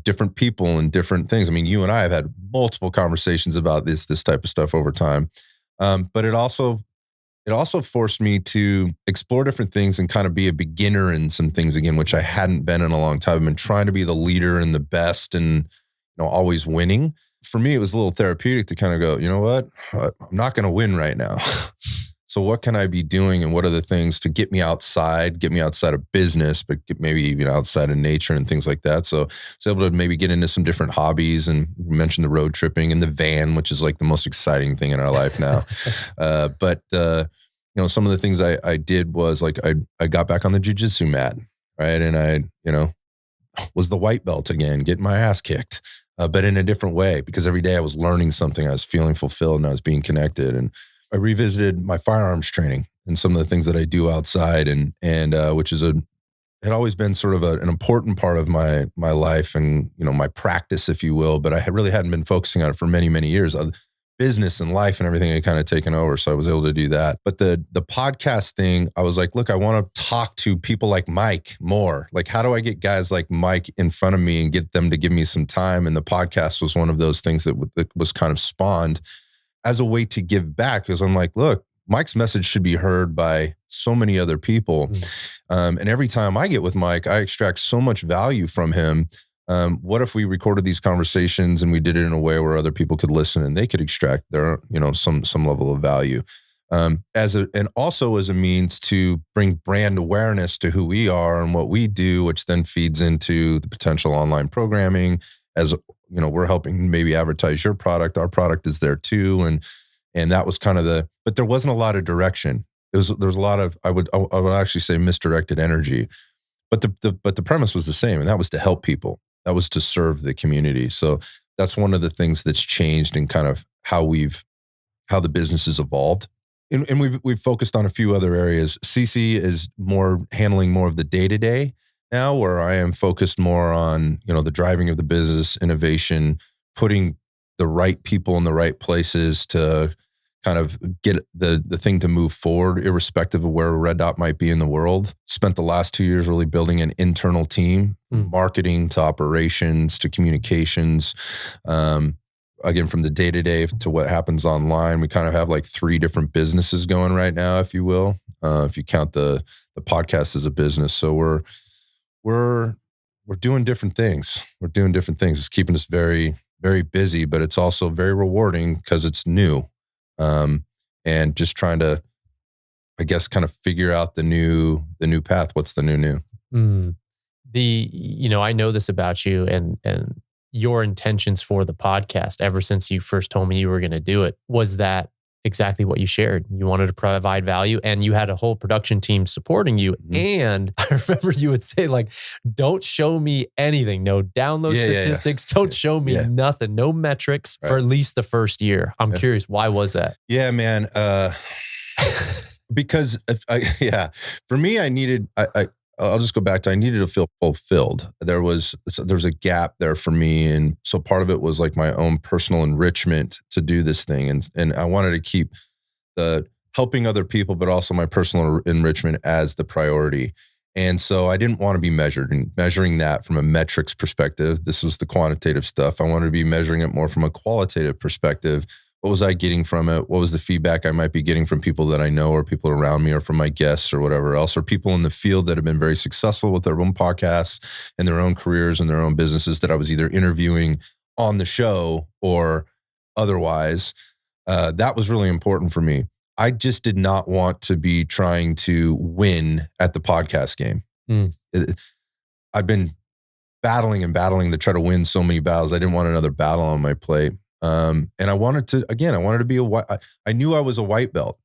different people and different things. I mean, you and I have had multiple conversations about this type of stuff over time. But it also forced me to explore different things and kind of be a beginner in some things again, which I hadn't been in a long time. I've been trying to be the leader and the best and, always winning. For me, it was a little therapeutic to kind of go, you know what? I'm not going to win right now. So what can I be doing, and what are the things to get me outside of business, but maybe even outside of nature and things like that. So I was able to maybe get into some different hobbies, and you mentioned the road tripping and the van, which is like the most exciting thing in our life now. But some of the things I did was like, I got back on the jujitsu mat, right? And I, was the white belt again, getting my ass kicked, but in a different way, because every day I was learning something, I was feeling fulfilled, and I was being connected. And I revisited my firearms training and some of the things that I do outside, and which is had always been sort of an important part of my life and my practice, if you will. But I really hadn't been focusing on it for many, many years. Business and life and everything had kind of taken over, so I was able to do that. But the podcast thing, I was like, look, I want to talk to people like Mike more. Like, how do I get guys like Mike in front of me and get them to give me some time? And the podcast was one of those things that was kind of spawned as a way to give back, because I'm like, look, Mike's message should be heard by so many other people. And every time I get with Mike, I extract so much value from him. What if we recorded these conversations and we did it in a way where other people could listen and they could extract their, some level of value, and also as a means to bring brand awareness to who we are and what we do, which then feeds into the potential online programming. As we're helping maybe advertise your product. Our product is there too. And that was kind of but there wasn't a lot of direction. There was a lot of, I would actually say, misdirected energy, but the premise was the same. And that was to help people. That was to serve the community. So that's one of the things that's changed in kind of how the business has evolved. And we've focused on a few other areas. CC is handling more of the day-to-day now, where I am focused more on, the driving of the business, innovation, putting the right people in the right places to kind of get the thing to move forward, irrespective of where Red Dot might be in the world. Spent the last 2 years really building an internal team, marketing to operations to communications. Again, from the day-to-day to what happens online, we kind of have like 3 different businesses going right now, if you will, if you count the podcast as a business. So we're doing different things. It's keeping us very, very busy, but it's also very rewarding because it's new. And just trying to, I guess, kind of figure out the new path. What's the new? I know this about you and your intentions for the podcast ever since you first told me you were going to do it was that exactly what you shared. You wanted to provide value, and you had a whole production team supporting you. And I remember you would say, like, don't show me anything. No download statistics. Don't show me nothing. No metrics for at least the first year. I'm curious, why was that? Yeah, man. Because for me, I'll just go back to, I needed to feel fulfilled. There was a gap there for me. And so part of it was like my own personal enrichment to do this thing. And I wanted to keep the helping other people, but also my personal enrichment as the priority. And so I didn't want to be measuring that from a metrics perspective. This was the quantitative stuff. I wanted to be measuring it more from a qualitative perspective. What was I getting from it? What was the feedback I might be getting from people that I know, or people around me, or from my guests, or whatever else, or people in the field that have been very successful with their own podcasts and their own careers and their own businesses that I was either interviewing on the show or otherwise. That was really important for me. I just did not want to be trying to win at the podcast game. I've been battling to try to win so many battles. I didn't want another battle on my plate. And I wanted to be I knew I was a white belt,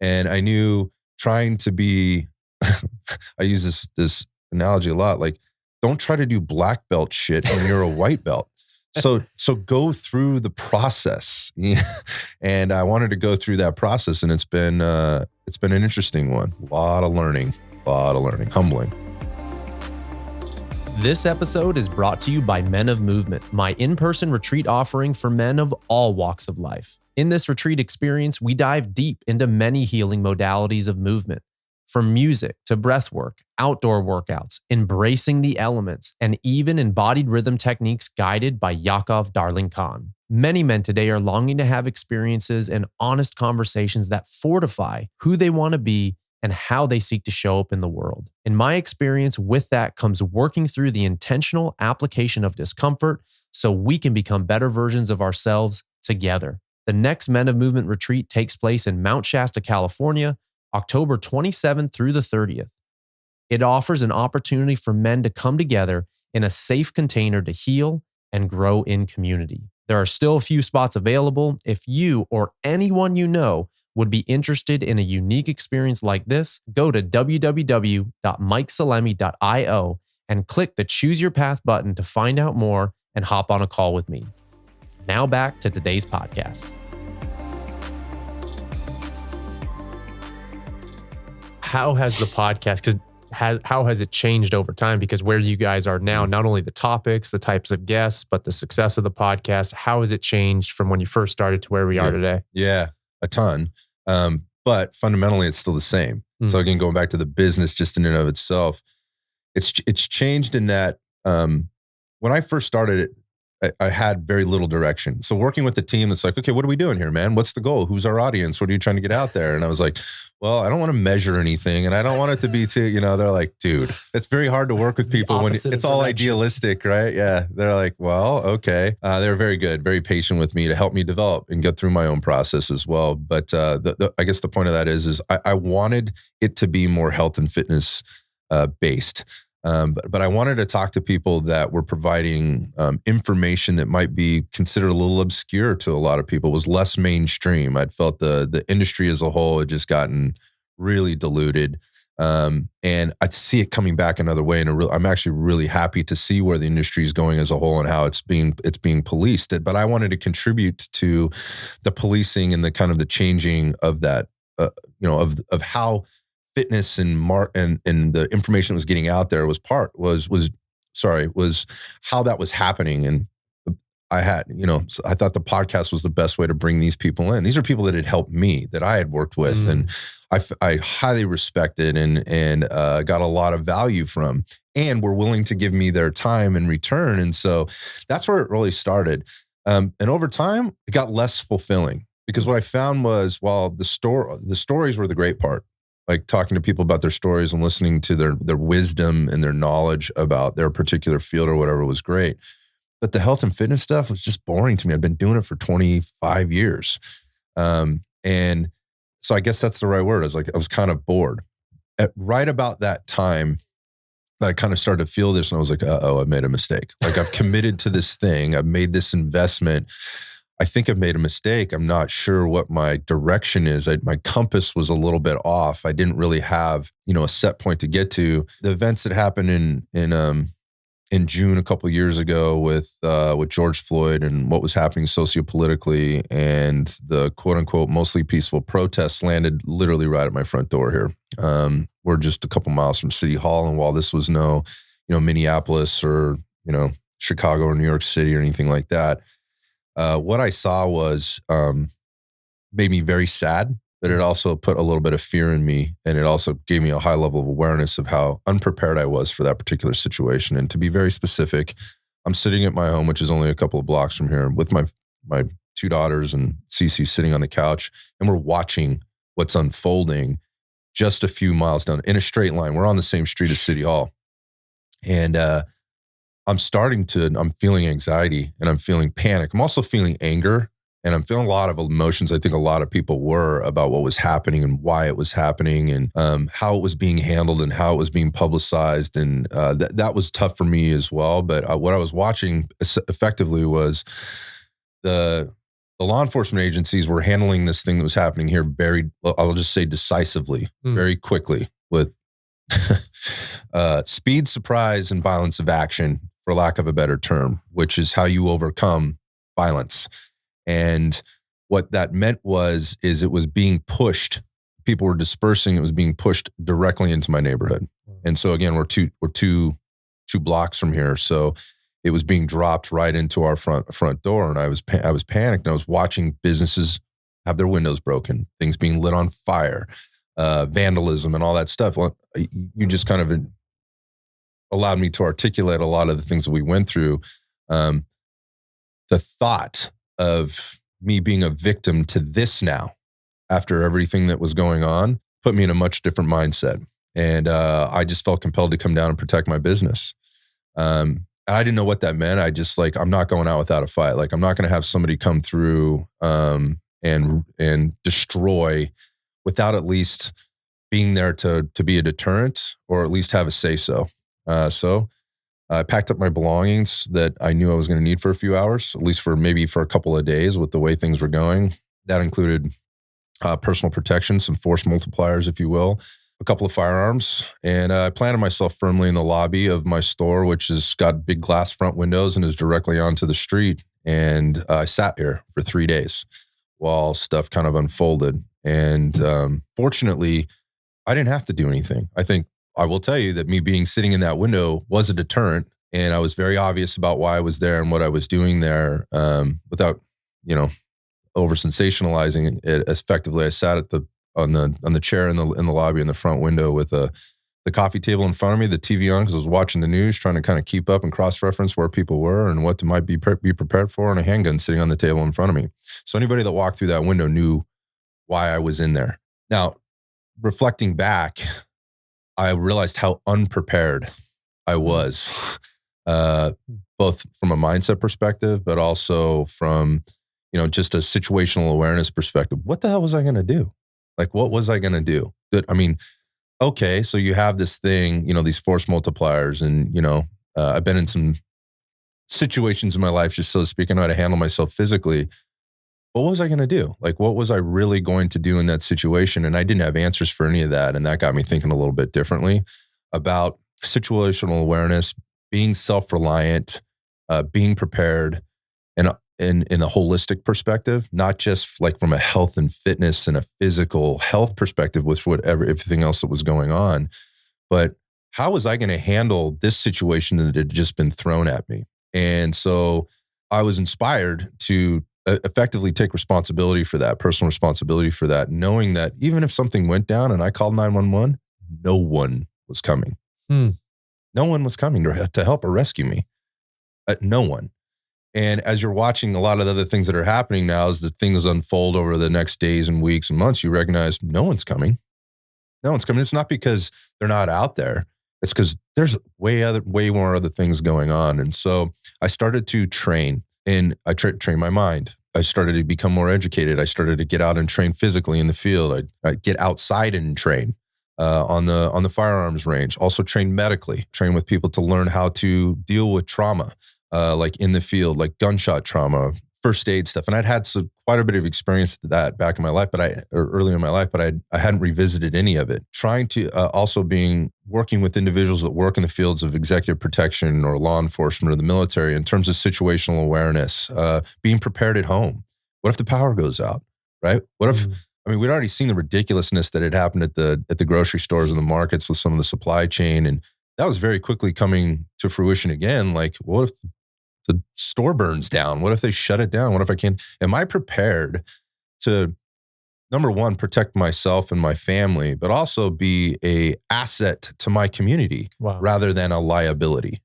and I knew trying to be, I use this analogy a lot, like, don't try to do black belt shit when you're a white belt. So go through the process. And I wanted to go through that process, and it's been an interesting one. A lot of learning, humbling. This episode is brought to you by Men of Movement, my in-person retreat offering for men of all walks of life. In this retreat experience, we dive deep into many healing modalities of movement, from music to breath work, outdoor workouts, embracing the elements, and even embodied rhythm techniques guided by Yakov Darling Khan. Many men today are longing to have experiences and honest conversations that fortify who they want to be and how they seek to show up in the world. In my experience, with that comes working through the intentional application of discomfort so we can become better versions of ourselves together. The next Men of Movement retreat takes place in Mount Shasta, California, October 27th through the 30th. It offers an opportunity for men to come together in a safe container to heal and grow in community. There are still a few spots available. If you or anyone you know would be interested in a unique experience like this, go to www.mikesalemi.io and click the Choose Your Path button to find out more and hop on a call with me. Now back to today's podcast. How has the podcast, how has it changed over time? Because where you guys are now, not only the topics, the types of guests, but the success of the podcast, how has it changed from when you first started to where we are today? Yeah, a ton. But fundamentally, it's still the same. So again, going back to the business just in and of itself, it's changed in that when I first started it, I had very little direction. So working with the team, that's like, okay, what are we doing here, man? What's the goal? Who's our audience? What are you trying to get out there? And I was like, well, I don't want to measure anything, and I don't want it to be too, they're like, dude, it's very hard to work with people when it's all idealistic, right? Yeah. They're like, well, okay. They're very good, very patient with me to help me develop and get through my own process as well. But I guess the point of that is I wanted it to be more health and fitness based. But I wanted to talk to people that were providing information that might be considered a little obscure to a lot of people. It was less mainstream. I'd felt the industry as a whole had just gotten really diluted. And I see it coming back another way. And I'm actually really happy to see where the industry is going as a whole and how it's being policed. But I wanted to contribute to the policing and the kind of the changing of that, of how fitness and the information that was getting out there was how that was happening. And I had, I thought the podcast was the best way to bring these people in. These are people that had helped me, that I had worked with, and I highly respected and got a lot of value from, and were willing to give me their time in return. And so that's where it really started. And over time, it got less fulfilling, because what I found was, while the stories were the great part, like talking to people about their stories and listening to their wisdom and their knowledge about their particular field or whatever was great. But the health and fitness stuff was just boring to me. I'd been doing it for 25 years. And so I guess that's the right word. I was kind of bored. Right about that time that I kind of started to feel this, and I was like, I made a mistake. Like, I've committed to this thing. I've made this investment. I think I've made a mistake. I'm not sure what my direction is. My compass was a little bit off. I didn't really have, a set point to get to. The events that happened in June a couple of years ago with George Floyd and what was happening sociopolitically, and the quote unquote mostly peaceful protests landed literally right at my front door here. We're just a couple miles from City Hall, and while this was no, Minneapolis or Chicago or New York City or anything like that, what I saw was made me very sad, but it also put a little bit of fear in me. And it also gave me a high level of awareness of how unprepared I was for that particular situation. And to be very specific, I'm sitting at my home, which is only a couple of blocks from here, with my two daughters and Cece sitting on the couch, and we're watching what's unfolding just a few miles down in a straight line. We're on the same street as City Hall. And I'm feeling anxiety, and I'm feeling panic. I'm also feeling anger, and I'm feeling a lot of emotions. I think a lot of people were, about what was happening and why it was happening, and how it was being handled and how it was being publicized. And that was tough for me as well. But what I was watching effectively was the law enforcement agencies were handling this thing that was happening here I'll just say decisively, very quickly, with speed, surprise, and violence of action, for lack of a better term, which is how you overcome violence. And what that meant is it was being pushed. People were dispersing. It was being pushed directly into my neighborhood. And so again, we're two blocks from here. So it was being dropped right into our front door. And I was panicked, and I was watching businesses have their windows broken, things being lit on fire, vandalism and all that stuff. Well, you just kind of allowed me to articulate a lot of the things that we went through. The thought of me being a victim to this now, after everything that was going on, put me in a much different mindset. And I just felt compelled to come down and protect my business. And I didn't know what that meant. I just like, I'm not going out without a fight. Like, I'm not going to have somebody come through and destroy without at least being there to be a deterrent or at least have a say so. So I packed up my belongings that I knew I was going to need for a few hours, at least for maybe for a couple of days with the way things were going. That included personal protection, some force multipliers, if you will, a couple of firearms. And I planted myself firmly in the lobby of my store, which has got big glass front windows and is directly onto the street. And I sat here for 3 days while stuff kind of unfolded. And fortunately, I didn't have to do anything. I think I will tell you that me being sitting in that window was a deterrent, and I was very obvious about why I was there and what I was doing there, without, over sensationalizing it. Effectively, I sat on the chair in the lobby in the front window with the coffee table in front of me, the TV on because I was watching the news, trying to kind of keep up and cross reference where people were and what to might be prepared for, and a handgun sitting on the table in front of me. So anybody that walked through that window knew why I was in there. Now, reflecting back, I realized how unprepared I was, both from a mindset perspective, but also from, just a situational awareness perspective. What the hell was I going to do? Like, what was I going to do? Okay, so you have this thing, these force multipliers, and, I've been in some situations in my life, just so to speak, I know how to handle myself physically. What was I going to do? Like, what was I really going to do in that situation? And I didn't have answers for any of that. And that got me thinking a little bit differently about situational awareness, being self-reliant, being prepared, and in a holistic perspective, not just like from a health and fitness and a physical health perspective with everything else that was going on, but how was I going to handle this situation that had just been thrown at me? And so I was inspired to effectively take responsibility for that, personal responsibility for that, knowing that even if something went down and I called 911, no one was coming. No one was coming to help or rescue me. No one. And as you're watching a lot of the other things that are happening now, as the things unfold over the next days and weeks and months, you recognize no one's coming. No one's coming. It's not because they're not out there. It's because there's way more other things going on. And so I started to train, and I train my mind. I started to become more educated. I started to get out and train physically in the field. I'd get outside and train on the firearms range. Also train medically, train with people to learn how to deal with trauma, like in the field, like gunshot trauma, first aid stuff. And I'd had quite a bit of experience with that back in my life, earlier in my life, but I hadn't revisited any of it. Trying to also working with individuals that work in the fields of executive protection or law enforcement or the military in terms of situational awareness, being prepared at home. What if the power goes out, right? What if, we'd already seen the ridiculousness that had happened at the grocery stores and the markets with some of the supply chain. And that was very quickly coming to fruition again. Like, what if the store burns down? What if they shut it down? What if I can't? Am I prepared to, number one, protect myself and my family, but also be a asset to my community rather than a liability?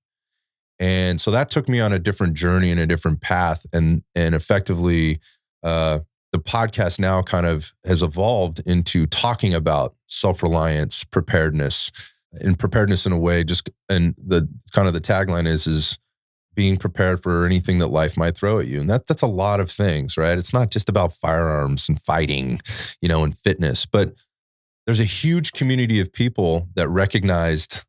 And so that took me on a different journey and a different path. And effectively, the podcast now kind of has evolved into talking about self-reliance, preparedness, and preparedness in a way, and the kind of the tagline is being prepared for anything that life might throw at you. And that's a lot of things, right? It's not just about firearms and fighting, and fitness, but there's a huge community of people that recognized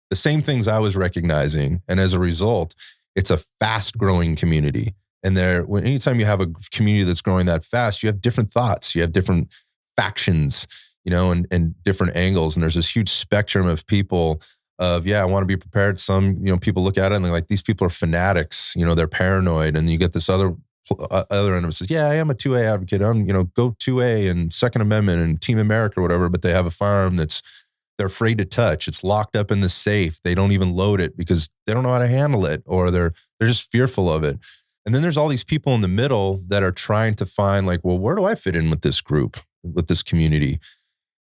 the same things I was recognizing. And as a result, it's a fast growing community. And anytime you have a community that's growing that fast, you have different thoughts, you have different factions, and different angles. And there's this huge spectrum of people I want to be prepared. Some, people look at it and they're like, these people are fanatics, they're paranoid. And you get this other end of it says, yeah, I am a 2A advocate. I'm, go 2A and Second Amendment and Team America or whatever, but they have a firearm they're afraid to touch. It's locked up in the safe. They don't even load it because they don't know how to handle it, or they're just fearful of it. And then there's all these people in the middle that are trying to find like, well, where do I fit in with this group, with this community?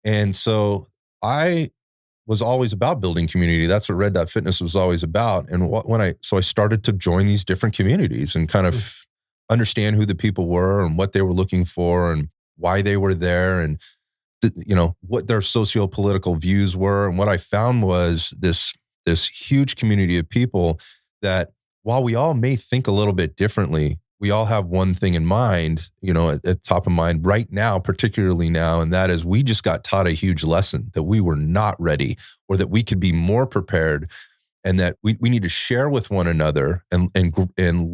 And so I was always about building community. That's what Red Dot Fitness was always about. And so I started to join these different communities and kind of understand who the people were and what they were looking for and why they were there, and what their socio-political views were. And what I found was this huge community of people that while we all may think a little bit differently, we all have one thing in mind, at top of mind right now, particularly now, and that is we just got taught a huge lesson that we were not ready, or that we could be more prepared, and that we need to share with one another and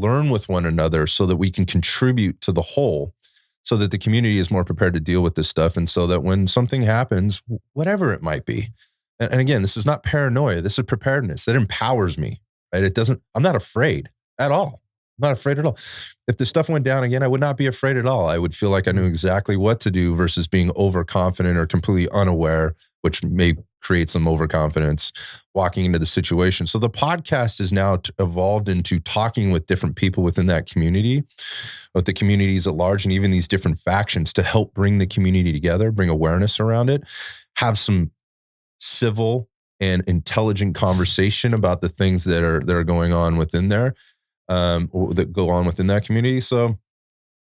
learn with one another so that we can contribute to the whole, so that the community is more prepared to deal with this stuff, and so that when something happens, whatever it might be, and again, this is not paranoia, this is preparedness that empowers me, right? I'm not afraid at all. I'm not afraid at all. If the stuff went down again, I would not be afraid at all. I would feel like I knew exactly what to do versus being overconfident or completely unaware, which may create some overconfidence walking into the situation. So the podcast is now evolved into talking with different people within that community, with the communities at large, and even these different factions to help bring the community together, bring awareness around it, have some civil and intelligent conversation about the things that are going on within there, that go on within that community. So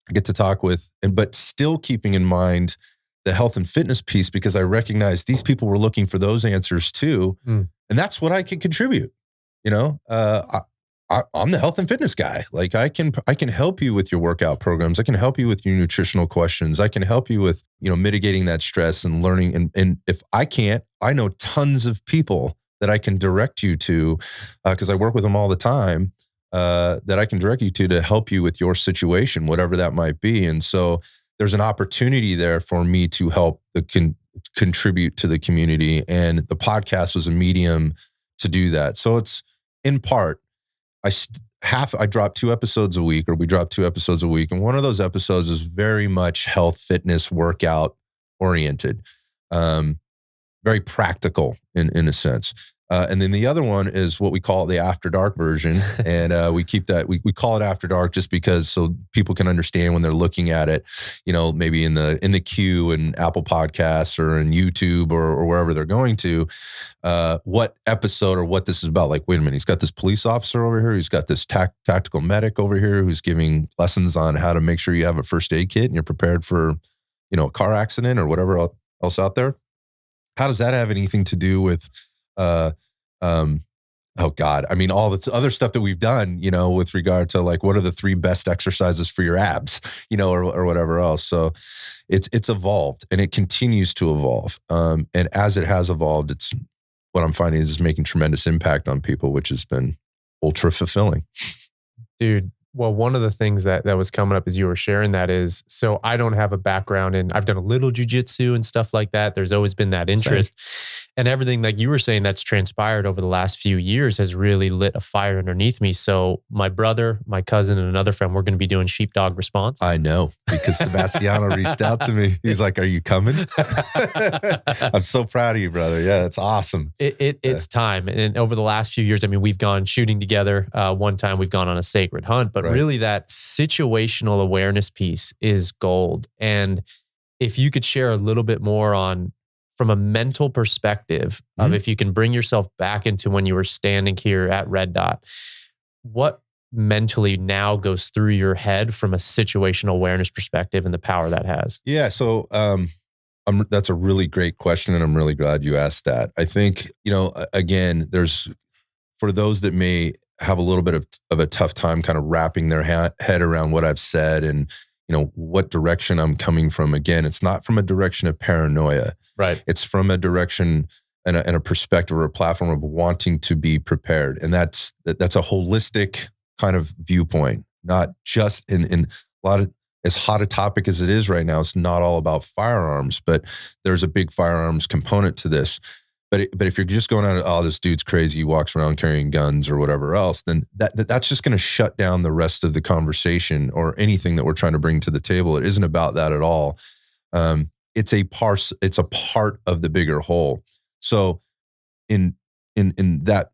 I get to talk with, but still keeping in mind the health and fitness piece, because I recognize these people were looking for those answers too. And that's what I can contribute. I'm the health and fitness guy. Like I can help you with your workout programs. I can help you with your nutritional questions. I can help you with, mitigating that stress and learning. And if I can't, I know tons of people that I can direct you to, because I work with them all the time, that I can direct you to help you with your situation, whatever that might be. And so there's an opportunity there for me to help contribute to the community. And the podcast was a medium to do that. So it's in part, I drop 2 episodes a week, or we drop 2 episodes a week. And one of those episodes is very much health, fitness, workout oriented, very practical in a sense. And then the other one is what we call the After Dark version. And we keep that, we call it After Dark just because so people can understand when they're looking at it, maybe in the queue and Apple Podcasts or in YouTube or wherever they're going to, what episode or what this is about. Like, wait a minute, he's got this police officer over here. He's got this tactical medic over here who's giving lessons on how to make sure you have a first aid kit and you're prepared for, a car accident or whatever else out there. How does that have anything to do with, oh God, I mean, all the other stuff that we've done, with regard to like, what are the 3 best exercises for your abs, or whatever else. So it's evolved and it continues to evolve. And as it has evolved, it's what I'm finding is making tremendous impact on people, which has been ultra fulfilling. Dude. Well, one of the things that was coming up as you were sharing that is, so I don't have a background in, I've done a little jujitsu and stuff like that. There's always been that interest. And everything like you were saying that's transpired over the last few years has really lit a fire underneath me. So my brother, my cousin, and another friend, we're going to be doing sheepdog response. I know, because Sebastiano reached out to me. He's like, "Are you coming?" I'm so proud of you, brother. Yeah, it's awesome. It's time. And over the last few years, I mean, we've gone shooting together. One time we've gone on a sacred hunt, but really that situational awareness piece is gold. And if you could share a little bit more on, from a mental perspective of if you can bring yourself back into when you were standing here at Red Dot, what mentally now goes through your head from a situational awareness perspective and the power that has? Yeah. So, that's a really great question. And I'm really glad you asked that. I think, again, there's, for those that may have a little bit of a tough time kind of wrapping their head around what I've said and, what direction I'm coming from. Again, it's not from a direction of paranoia. Right. It's from a direction and a perspective or a platform of wanting to be prepared. And that's a holistic kind of viewpoint, not just in a lot of, as hot a topic as it is right now, it's not all about firearms, but there's a big firearms component to this. But if you're just going out, oh, this dude's crazy, he walks around carrying guns or whatever else, then that's just going to shut down the rest of the conversation or anything that we're trying to bring to the table. It isn't about that at all. It's a part of the bigger whole. So in that,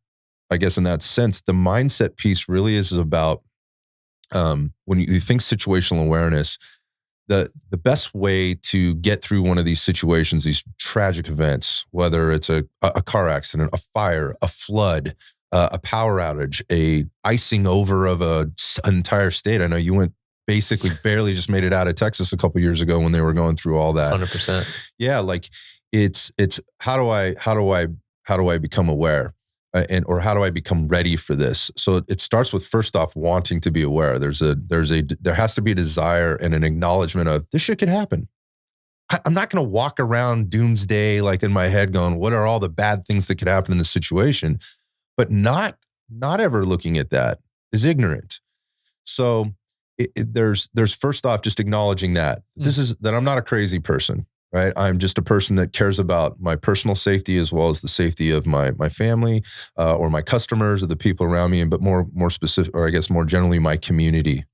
I guess in that sense, the mindset piece really is about, when you think situational awareness, the best way to get through one of these situations, these tragic events, whether it's a car accident, a fire, a flood, a power outage, a icing over of an entire state. I know you went basically barely just made it out of Texas a couple of years ago when they were going through all that. 100%. Yeah. Like it's how do I become aware? or how do I become ready for this? So it starts with, first off, wanting to be aware. There has to be a desire and an acknowledgement of this shit could happen. I'm not going to walk around doomsday like in my head going, what are all the bad things that could happen in this situation? But not ever looking at that is ignorant. So there's first off just acknowledging that that I'm not a crazy person. Right. I'm just a person that cares about my personal safety as well as the safety of my family or my customers or the people around me, but more specific, or I guess more generally, my community.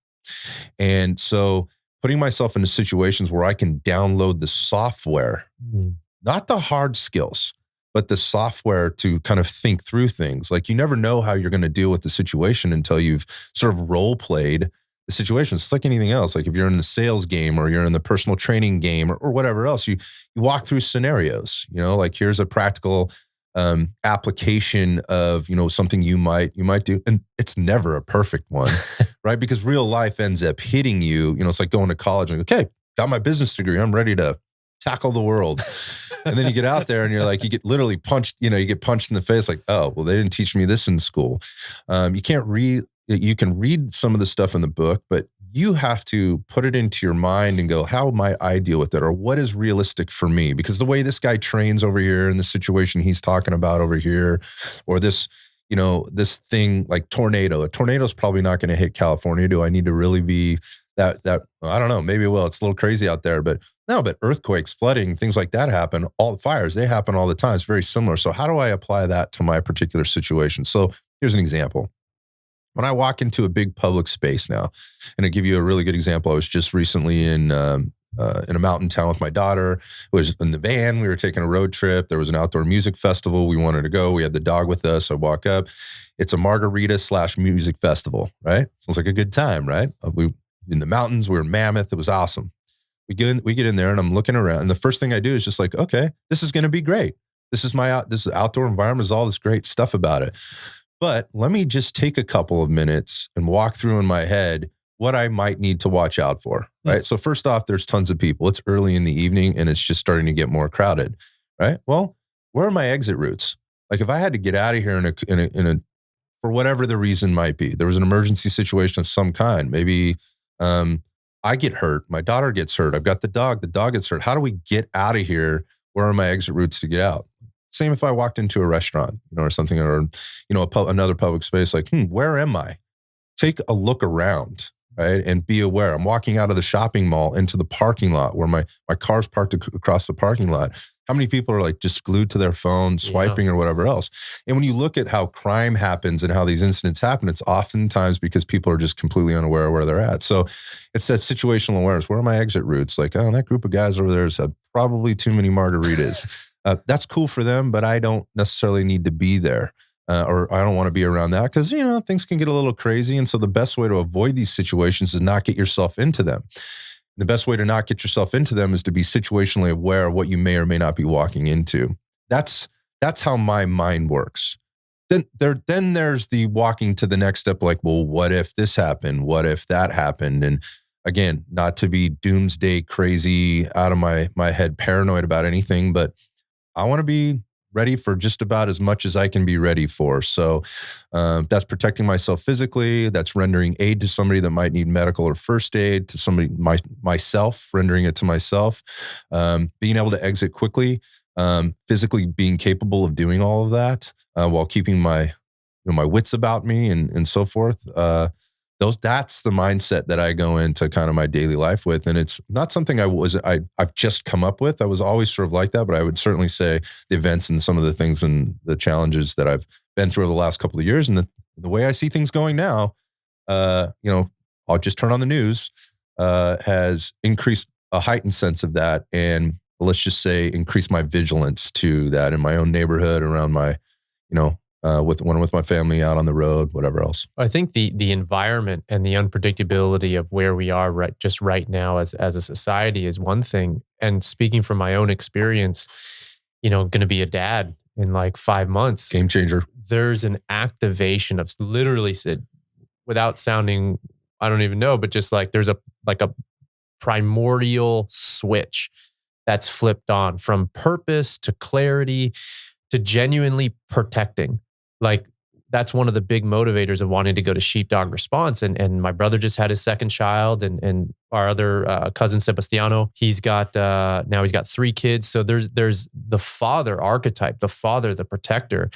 And so putting myself into situations where I can download the software, not the hard skills, but the software to kind of think through things. Like you never know how you're going to deal with the situation until you've sort of role played the situation. It's like anything else. Like if you're in the sales game or you're in the personal training game or whatever else, you walk through scenarios, like here's a practical application of, something you might do. And it's never a perfect one, right? Because real life ends up hitting you, it's like going to college and okay, got my business degree. I'm ready to tackle the world. And then you get out there and you're like, you get literally punched, you get punched in the face like, oh, well, they didn't teach me this in school. You can read some of the stuff in the book, but you have to put it into your mind and go, how might I deal with it? Or what is realistic for me? Because the way this guy trains over here in the situation he's talking about over here, or this, this thing like a tornado is probably not going to hit California. Do I need to really be that, I don't know, maybe it will. It's a little crazy out there, but earthquakes, flooding, things like that happen. All the fires, they happen all the time. It's very similar. So how do I apply that to my particular situation? So here's an example. When I walk into a big public space now, and I'll give you a really good example. I was just recently in a mountain town with my daughter. It was in the van. We were taking a road trip. There was an outdoor music festival. We wanted to go. We had the dog with us. I walk up. It's a margarita/music festival, right? Sounds like a good time, right? We in the mountains. We were in Mammoth. It was awesome. We get in there and I'm looking around. And the first thing I do is just like, okay, this is going to be great. This is outdoor environment. Is all this great stuff about it. But let me just take a couple of minutes and walk through in my head what I might need to watch out for, right? So first off, there's tons of people. It's early in the evening and it's just starting to get more crowded, right? Well, where are my exit routes? Like if I had to get out of here for whatever the reason might be, there was an emergency situation of some kind. Maybe I get hurt, my daughter gets hurt. I've got the dog gets hurt. How do we get out of here? Where are my exit routes to get out? Same if I walked into a restaurant, or something, or, another public space, like, where am I? Take a look around, right? And be aware. I'm walking out of the shopping mall into the parking lot where my car's parked across the parking lot. How many people are like just glued to their phone, swiping or whatever else? And when you look at how crime happens and how these incidents happen, it's oftentimes because people are just completely unaware of where they're at. So it's that situational awareness. Where are my exit routes? Like, oh, that group of guys over there has had probably too many margaritas. That's cool for them, but I don't necessarily need to be there, or I don't want to be around that because, things can get a little crazy. And so the best way to avoid these situations is not get yourself into them. The best way to not get yourself into them is to be situationally aware of what you may or may not be walking into. That's how my mind works. Then there's the walking to the next step, like, well, what if this happened? What if that happened? And again, not to be doomsday crazy, out of my head, paranoid about anything, but I want to be ready for just about as much as I can be ready for. So that's protecting myself physically. That's rendering aid to somebody that might need medical or first aid, to somebody, myself, rendering it to myself, being able to exit quickly, physically being capable of doing all of that while keeping my wits about me and so forth. That's the mindset that I go into kind of my daily life with. And it's not something I've just come up with. I was always sort of like that, but I would certainly say the events and some of the things and the challenges that I've been through over the last couple of years and the way I see things going now, I'll just turn on the news, has increased a heightened sense of that. And let's just say increase my vigilance to that in my own neighborhood, around my, with my family, out on the road, whatever else. I think the environment and the unpredictability of where we are right now as a society is one thing. And speaking from my own experience, going to be a dad in like 5 months. Game changer. There's an activation of literally, without sounding, I don't even know, but just like there's a primordial switch that's flipped on from purpose to clarity to genuinely protecting. Like that's one of the big motivators of wanting to go to Sheepdog Response. And my brother just had his second child, and our other cousin Sebastiano, he's got now he's got 3 kids. So there's the father archetype, the father, the protector.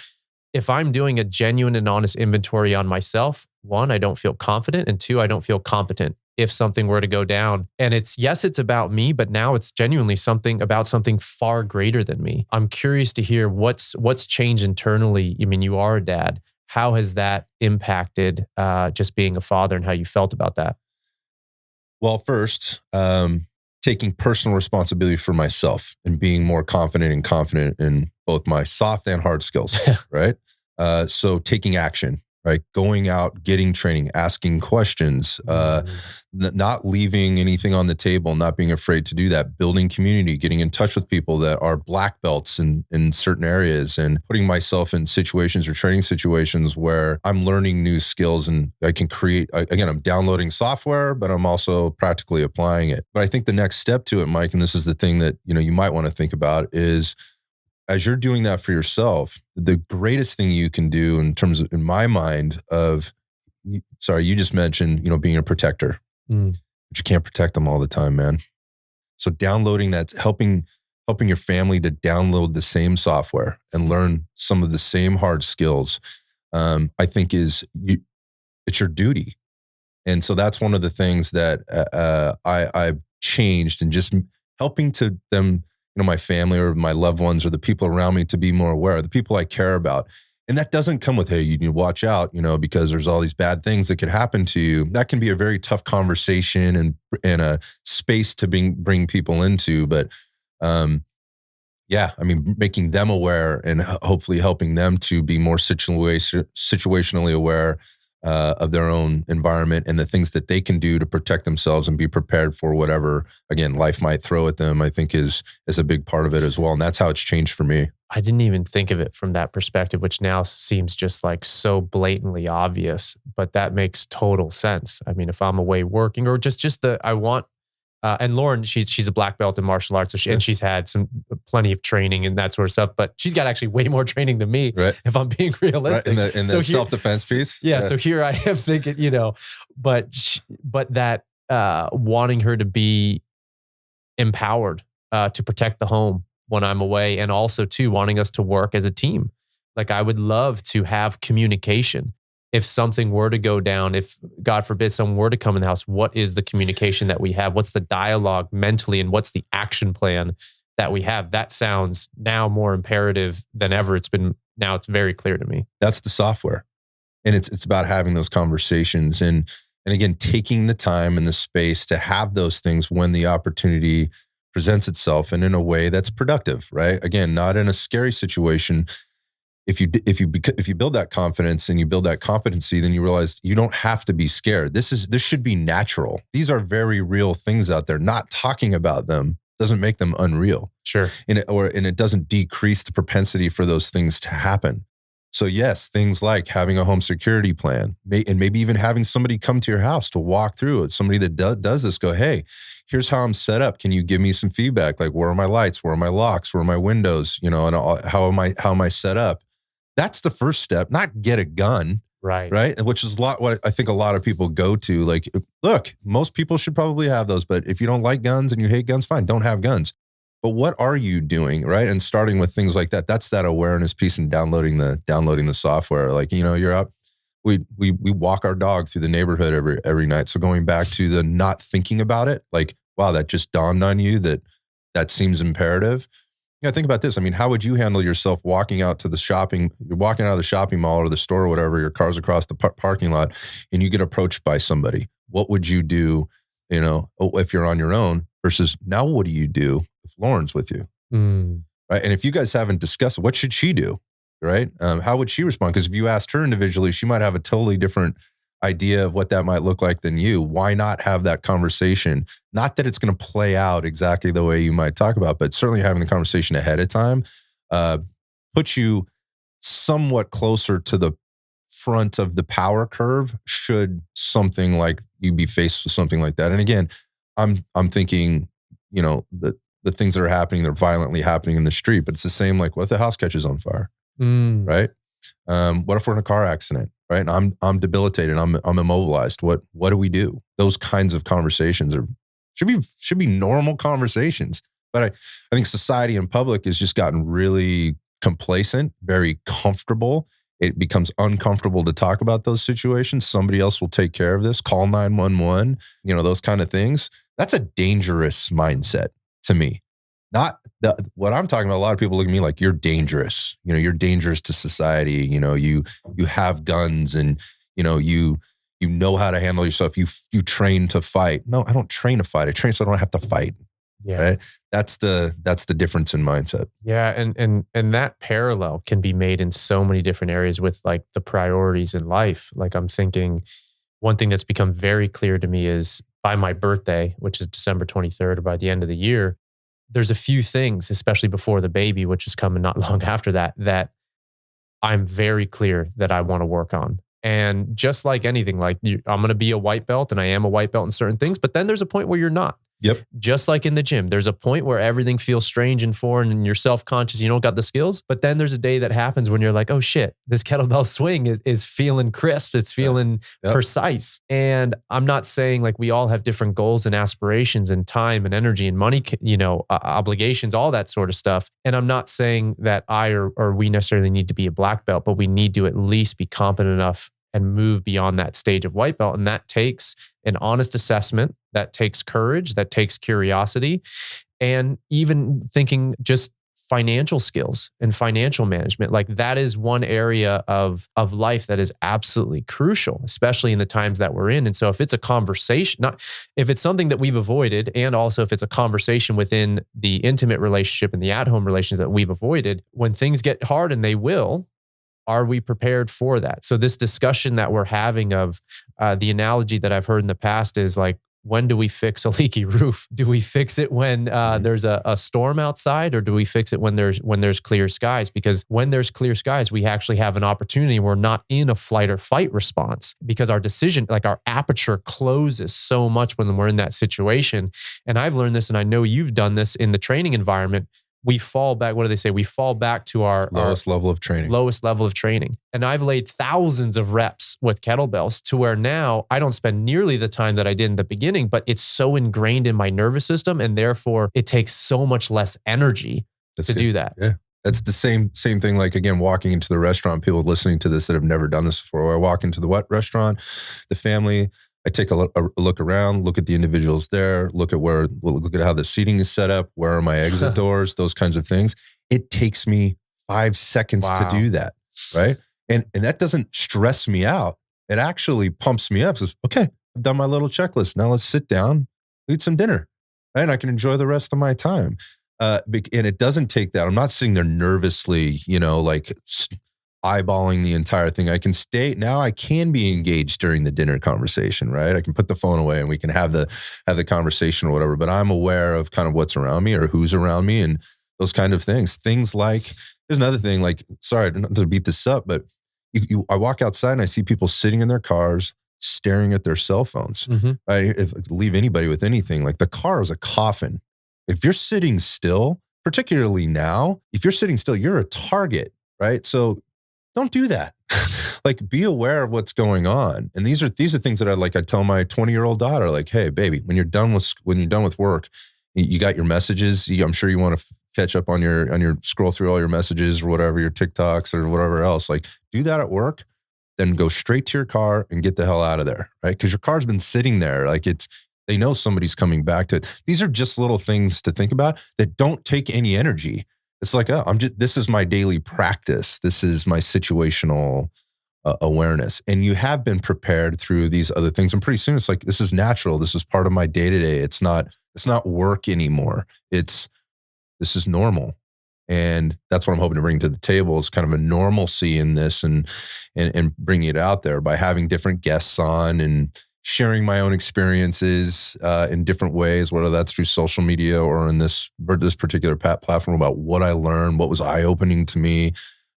If I'm doing a genuine and honest inventory on myself, 1, I don't feel confident, and 2, I don't feel competent if something were to go down. And it's about me, but now it's genuinely something far greater than me. I'm curious to hear what's changed internally. I mean, you are a dad. How has that impacted just being a father and how you felt about that? Well, first, taking personal responsibility for myself and being more confident in both my soft and hard skills, right? So taking action, right? Going out, getting training, asking questions, not leaving anything on the table, not being afraid to do that, building community, getting in touch with people that are black belts in certain areas, and putting myself in situations or training situations where I'm learning new skills and I can create, again, I'm downloading software, but I'm also practically applying it. But I think the next step to it, Mike, and this is the thing that, you might want to think about is, as you're doing that for yourself, the greatest thing you can do in terms of, in my mind, of, sorry, you just mentioned, being a protector, but you can't protect them all the time, man. So downloading that, helping your family to download the same software and learn some of the same hard skills, I think it's your duty. And so that's one of the things that I've changed, and just helping to them, my family or my loved ones or the people around me, to be more aware, the people I care about. And that doesn't come with, hey, you need to watch out, because there's all these bad things that could happen to you. That can be a very tough conversation and a space to bring people into. But making them aware and hopefully helping them to be more situationally aware of their own environment and the things that they can do to protect themselves and be prepared for whatever, again, life might throw at them, I think is a big part of it as well. And that's how it's changed for me. I didn't even think of it from that perspective, which now seems just like so blatantly obvious, but that makes total sense. I mean, if I'm away working, or I want, and Lauren, she's a black belt in martial arts, so and she's had plenty of training and that sort of stuff, but she's got actually way more training than me, right, if I'm being realistic. Right. In the self-defense piece. Yeah. So here I am thinking, but that wanting her to be empowered to protect the home when I'm away, and also too wanting us to work as a team. Like, I would love to have communication. If something were to go down, if God forbid someone were to come in the house, what is the communication that we have? What's the dialogue mentally, and what's the action plan that we have? That sounds now more imperative than ever. It's very clear to me. That's the software. And it's about having those conversations and again, taking the time and the space to have those things when the opportunity presents itself, and in a way that's productive, right? Again, not in a scary situation. If you build that confidence and you build that competency, then you realize you don't have to be scared. This should be natural. These are very real things out there. Not talking about them doesn't make them unreal. Sure. And it doesn't decrease the propensity for those things to happen. So yes, things like having a home security plan, and maybe even having somebody come to your house to walk through it. Somebody that does this, go, hey, here's how I'm set up. Can you give me some feedback? Like, where are my lights? Where are my locks? Where are my windows? And how am I set up? That's the first step. Not get a gun, right? Which is what I think a lot of people go to. Like, look, most people should probably have those, but if you don't like guns and you hate guns, fine, don't have guns. But what are you doing, right? And starting with things like that. That's that awareness piece, and downloading the software. Like, you're up. We walk our dog through the neighborhood every night. So going back to the not thinking about it, like, wow, that just dawned on you that seems imperative. Yeah, think about this. I mean, how would you handle yourself walking out to you're walking out of the shopping mall or the store or whatever, your car's across the parking lot, and you get approached by somebody? What would you do, if you're on your own, versus now what do you do if Lauren's with you? Right. And if you guys haven't discussed it, what should she do? Right. How would she respond? Because if you asked her individually, she might have a totally different idea of what that might look like than you. Why not have that conversation? Not that it's going to play out exactly the way you might talk about, but certainly having the conversation ahead of time puts you somewhat closer to the front of the power curve, should something like you be faced with something like that. And again, I'm thinking, the things that are happening, they're violently happening in the street, but it's the same, like, what if the house catches on fire? Right. What if we're in a car accident, right? And I'm debilitated. I'm immobilized. What do we do? Those kinds of conversations should be normal conversations. But I think society and public has just gotten really complacent, very comfortable. It becomes uncomfortable to talk about those situations. Somebody else will take care of this. Call 911, those kind of things. That's a dangerous mindset to me. Not what I'm talking about. A lot of people look at me like, you're dangerous. You're dangerous to society. You have guns and, you know how to handle yourself. You train to fight. No, I don't train to fight. I train so I don't have to fight. Yeah. Right. That's the difference in mindset. Yeah. And that parallel can be made in so many different areas with like the priorities in life. Like I'm thinking one thing that's become very clear to me is by my birthday, which is December 23rd, or by the end of the year, there's a few things, especially before the baby, which is coming not long after that I'm very clear that I want to work on. And just like anything, like I'm going to be a white belt and I am a white belt in certain things, but then there's a point where you're not. Yep. Just like in the gym, there's a point where everything feels strange and foreign and you're self-conscious, you don't got the skills. But then there's a day that happens when you're like, oh shit, this kettlebell swing is feeling crisp. It's feeling precise. And I'm not saying like we all have different goals and aspirations and time and energy and money, obligations, all that sort of stuff. And I'm not saying that I or we necessarily need to be a black belt, but we need to at least be competent enough and move beyond that stage of white belt. And that takes an honest assessment, that takes courage, that takes curiosity, and even thinking just financial skills and financial management. Like that is one area of life that is absolutely crucial, especially in the times that we're in. And so if it's a conversation, if it's something that we've avoided, and also if it's a conversation within the intimate relationship and the at-home relationship that we've avoided, when things get hard, and they will, are we prepared for that? So this discussion that we're having of the analogy that I've heard in the past is like, when do we fix a leaky roof? Do we fix it when there's a storm outside, or do we fix it when there's clear skies? Because when there's clear skies, we actually have an opportunity. We're not in a flight or fight response because our decision, like our aperture closes so much when we're in that situation. And I've learned this, and I know you've done this in the training environment. We fall back. What do they say? We fall back to our lowest level of training. Lowest level of training. And I've laid thousands of reps with kettlebells to where now I don't spend nearly the time that I did in the beginning, but it's so ingrained in my nervous system. And therefore it takes so much less energy to do that. Yeah. That's the same thing. Like, again, walking into the restaurant, people listening to this that have never done this before. I walk into the restaurant, the family, I take a look around, look at the individuals there, look at how the seating is set up, where are my exit doors, those kinds of things. It takes me 5 seconds to do that, right? And that doesn't stress me out. It actually pumps me up. Says, okay, I've done my little checklist. Now let's sit down, eat some dinner, right? And I can enjoy the rest of my time. And it doesn't take that. I'm not sitting there nervously, like eyeballing the entire thing. I can be engaged during the dinner conversation, right? I can put the phone away and we can have the conversation or whatever, but I'm aware of kind of what's around me or who's around me and those kind of things. Things like, there's another thing, like, sorry, not to beat this up, but I walk outside and I see people sitting in their cars, staring at their cell phones. Mm-hmm. Right? If I could leave anybody with anything, like the car is a coffin. If you're sitting still, particularly now, if you're sitting still, you're a target, right? So don't do that. Like, be aware of what's going on. And these are things that I tell my 20-year-old daughter, like, hey, baby, when you're done with work, you got your messages. I'm sure you want to catch up on your scroll through all your messages or whatever, your TikToks or whatever else. Like, do that at work, then go straight to your car and get the hell out of there, right? Because your car's been sitting there. Like, they know somebody's coming back to it. These are just little things to think about that don't take any energy. It's like, this is my daily practice. This is my situational awareness. And you have been prepared through these other things. And pretty soon it's like, this is natural. This is part of my day-to-day. It's not work anymore. This is normal. And that's what I'm hoping to bring to the table, is kind of a normalcy in this and bringing it out there by having different guests on and sharing my own experiences in different ways, whether that's through social media or in this particular platform, about what I learned, what was eye-opening to me,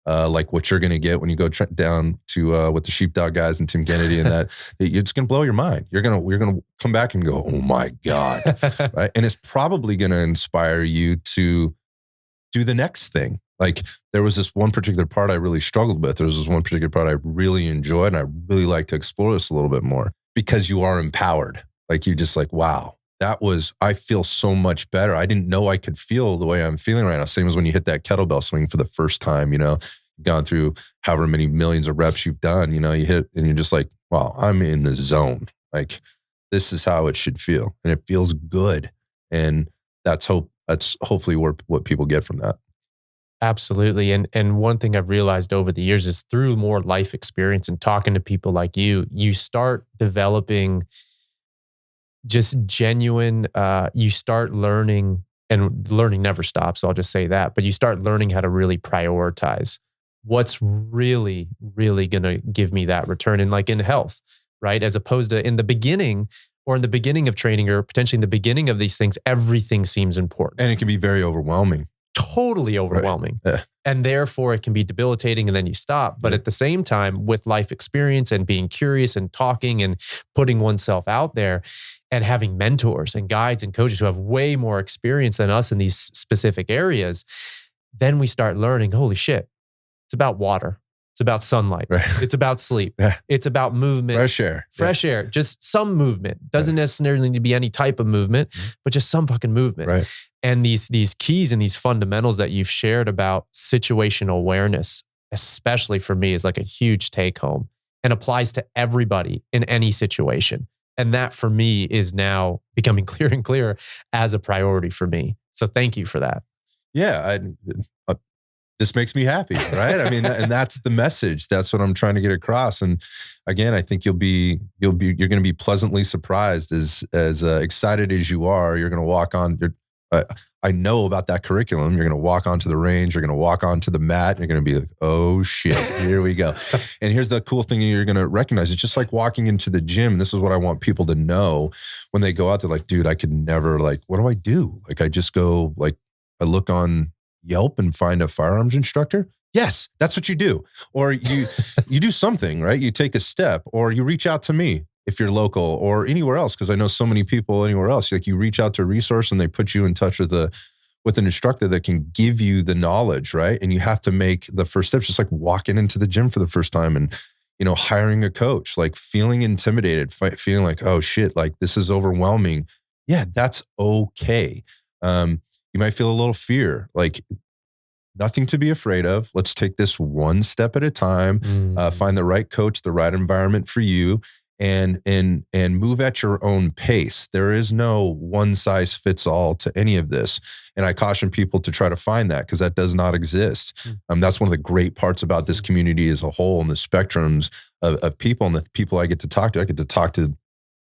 like what you're going to get when you go down to with the Sheepdog guys and Tim Kennedy, and that it's going to blow your mind. You're going to come back and go, oh my God, right? And it's probably going to inspire you to do the next thing, Like there was this one particular part I really struggled with. There was this one particular part I really enjoyed, and I really like to explore this a little bit more because you are empowered. Like you just like, wow, I feel so much better. I didn't know I could feel the way I'm feeling right now. Same as when you hit that kettlebell swing for the first time, gone through however many millions of reps you've done, you hit and you're just like, wow, I'm in the zone. Like this is how it should feel. And it feels good. And that's hopefully what people get from that. Absolutely. And one thing I've realized over the years is through more life experience and talking to people like you start developing just genuine, you start learning, and learning never stops. So I'll just say that, but you start learning how to really prioritize what's really, really going to give me that return in health, right? As opposed to in the beginning of training or potentially in the beginning of these things, everything seems important. And it can be very overwhelming. Totally overwhelming. Right. Yeah. And therefore it can be debilitating and then you stop. But at the same time, with life experience and being curious and talking and putting oneself out there and having mentors and guides and coaches who have way more experience than us in these specific areas, then we start learning, holy shit, it's about water. It's about sunlight. Right. It's about sleep. Yeah. It's about movement. Fresh air. Just some movement. Doesn't necessarily need to be any type of movement, but just some fucking movement. Right. And these keys and these fundamentals that you've shared about situational awareness, especially for me, is like a huge take home and applies to everybody in any situation. And that for me is now becoming clearer and clearer as a priority for me. So thank you for that. Yeah. This makes me happy, right? I mean, and that's the message. That's what I'm trying to get across. And again, I think you're going to be pleasantly surprised as excited as you are. You're going to walk on. I know about that curriculum. You're going to walk onto the range. You're going to walk onto the mat. You're going to be like, oh shit, here we go. And here's the cool thing you're going to recognize. It's just like walking into the gym. This is what I want people to know when they go out there. Like, dude, I could never what do I do? Like, I just go I look on Yelp and find a firearms instructor? Yes, that's what you do. Or you do something, right? You take a step, or you reach out to me if you're local or anywhere else, because I know so many people anywhere else. Like you reach out to a resource and they put you in touch with an instructor that can give you the knowledge, right? And you have to make the first steps, just like walking into the gym for the first time and hiring a coach, like feeling intimidated, feeling like, oh shit, like this is overwhelming. Yeah, that's okay. You might feel a little fear, like nothing to be afraid of. Let's take this one step at a time, find the right coach, the right environment for you, and move at your own pace. There is no one size fits all to any of this. And I caution people to try to find that, because that does not exist. That's one of the great parts about this community as a whole, and the spectrums of people and the people I get to talk to. I get to talk to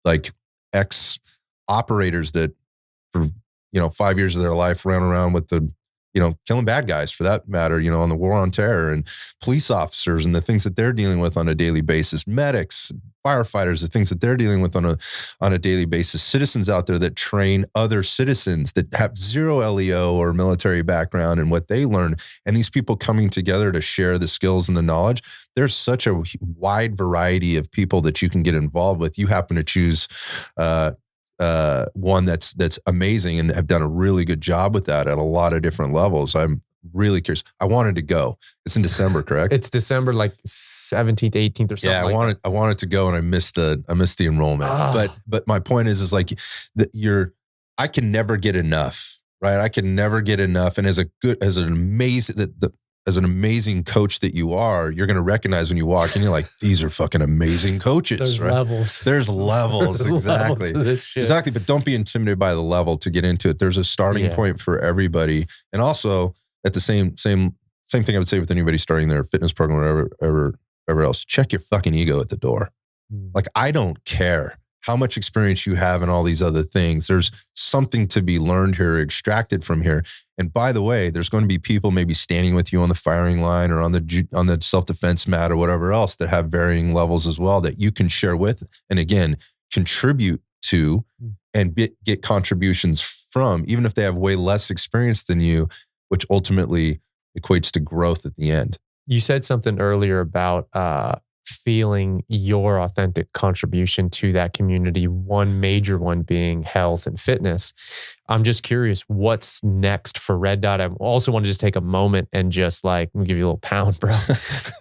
like ex-operators that for 5 years of their life ran around with the, killing bad guys for that matter, on the war on terror, and police officers and the things that they're dealing with on a daily basis, medics, firefighters, the things that they're dealing with on a daily basis, citizens out there that train other citizens that have zero LEO or military background and what they learn. And these people coming together to share the skills and the knowledge. There's such a wide variety of people that you can get involved with. You happen to choose, one that's amazing and have done a really good job with that at a lot of different levels. I'm really curious. I wanted to go. It's in December, correct? It's December 17th, 18th or something. Yeah, I wanted to go and I missed the enrollment. But my point is like I can never get enough, right? I can never get enough. And as an amazing coach that you are, you're going to recognize when you walk in, you're like, these are fucking amazing coaches. There's right? levels. There's levels. Exactly. Levels to this shit. Exactly. But don't be intimidated by the level to get into it. There's a starting point for everybody. And also at the same thing I would say with anybody starting their fitness program or whatever else, check your fucking ego at the door. Like, I don't care how much experience you have in all these other things. There's something to be learned here, extracted from here. And by the way, there's going to be people maybe standing with you on the firing line or on the self-defense mat or whatever else that have varying levels as well that you can share with, and again, contribute to and get contributions from, even if they have way less experience than you, which ultimately equates to growth at the end. You said something earlier about feeling your authentic contribution to that community, one major one being health and fitness. I'm just curious, what's next for Red Dot? I also want to just take a moment and just like, let me give you a little pound, bro.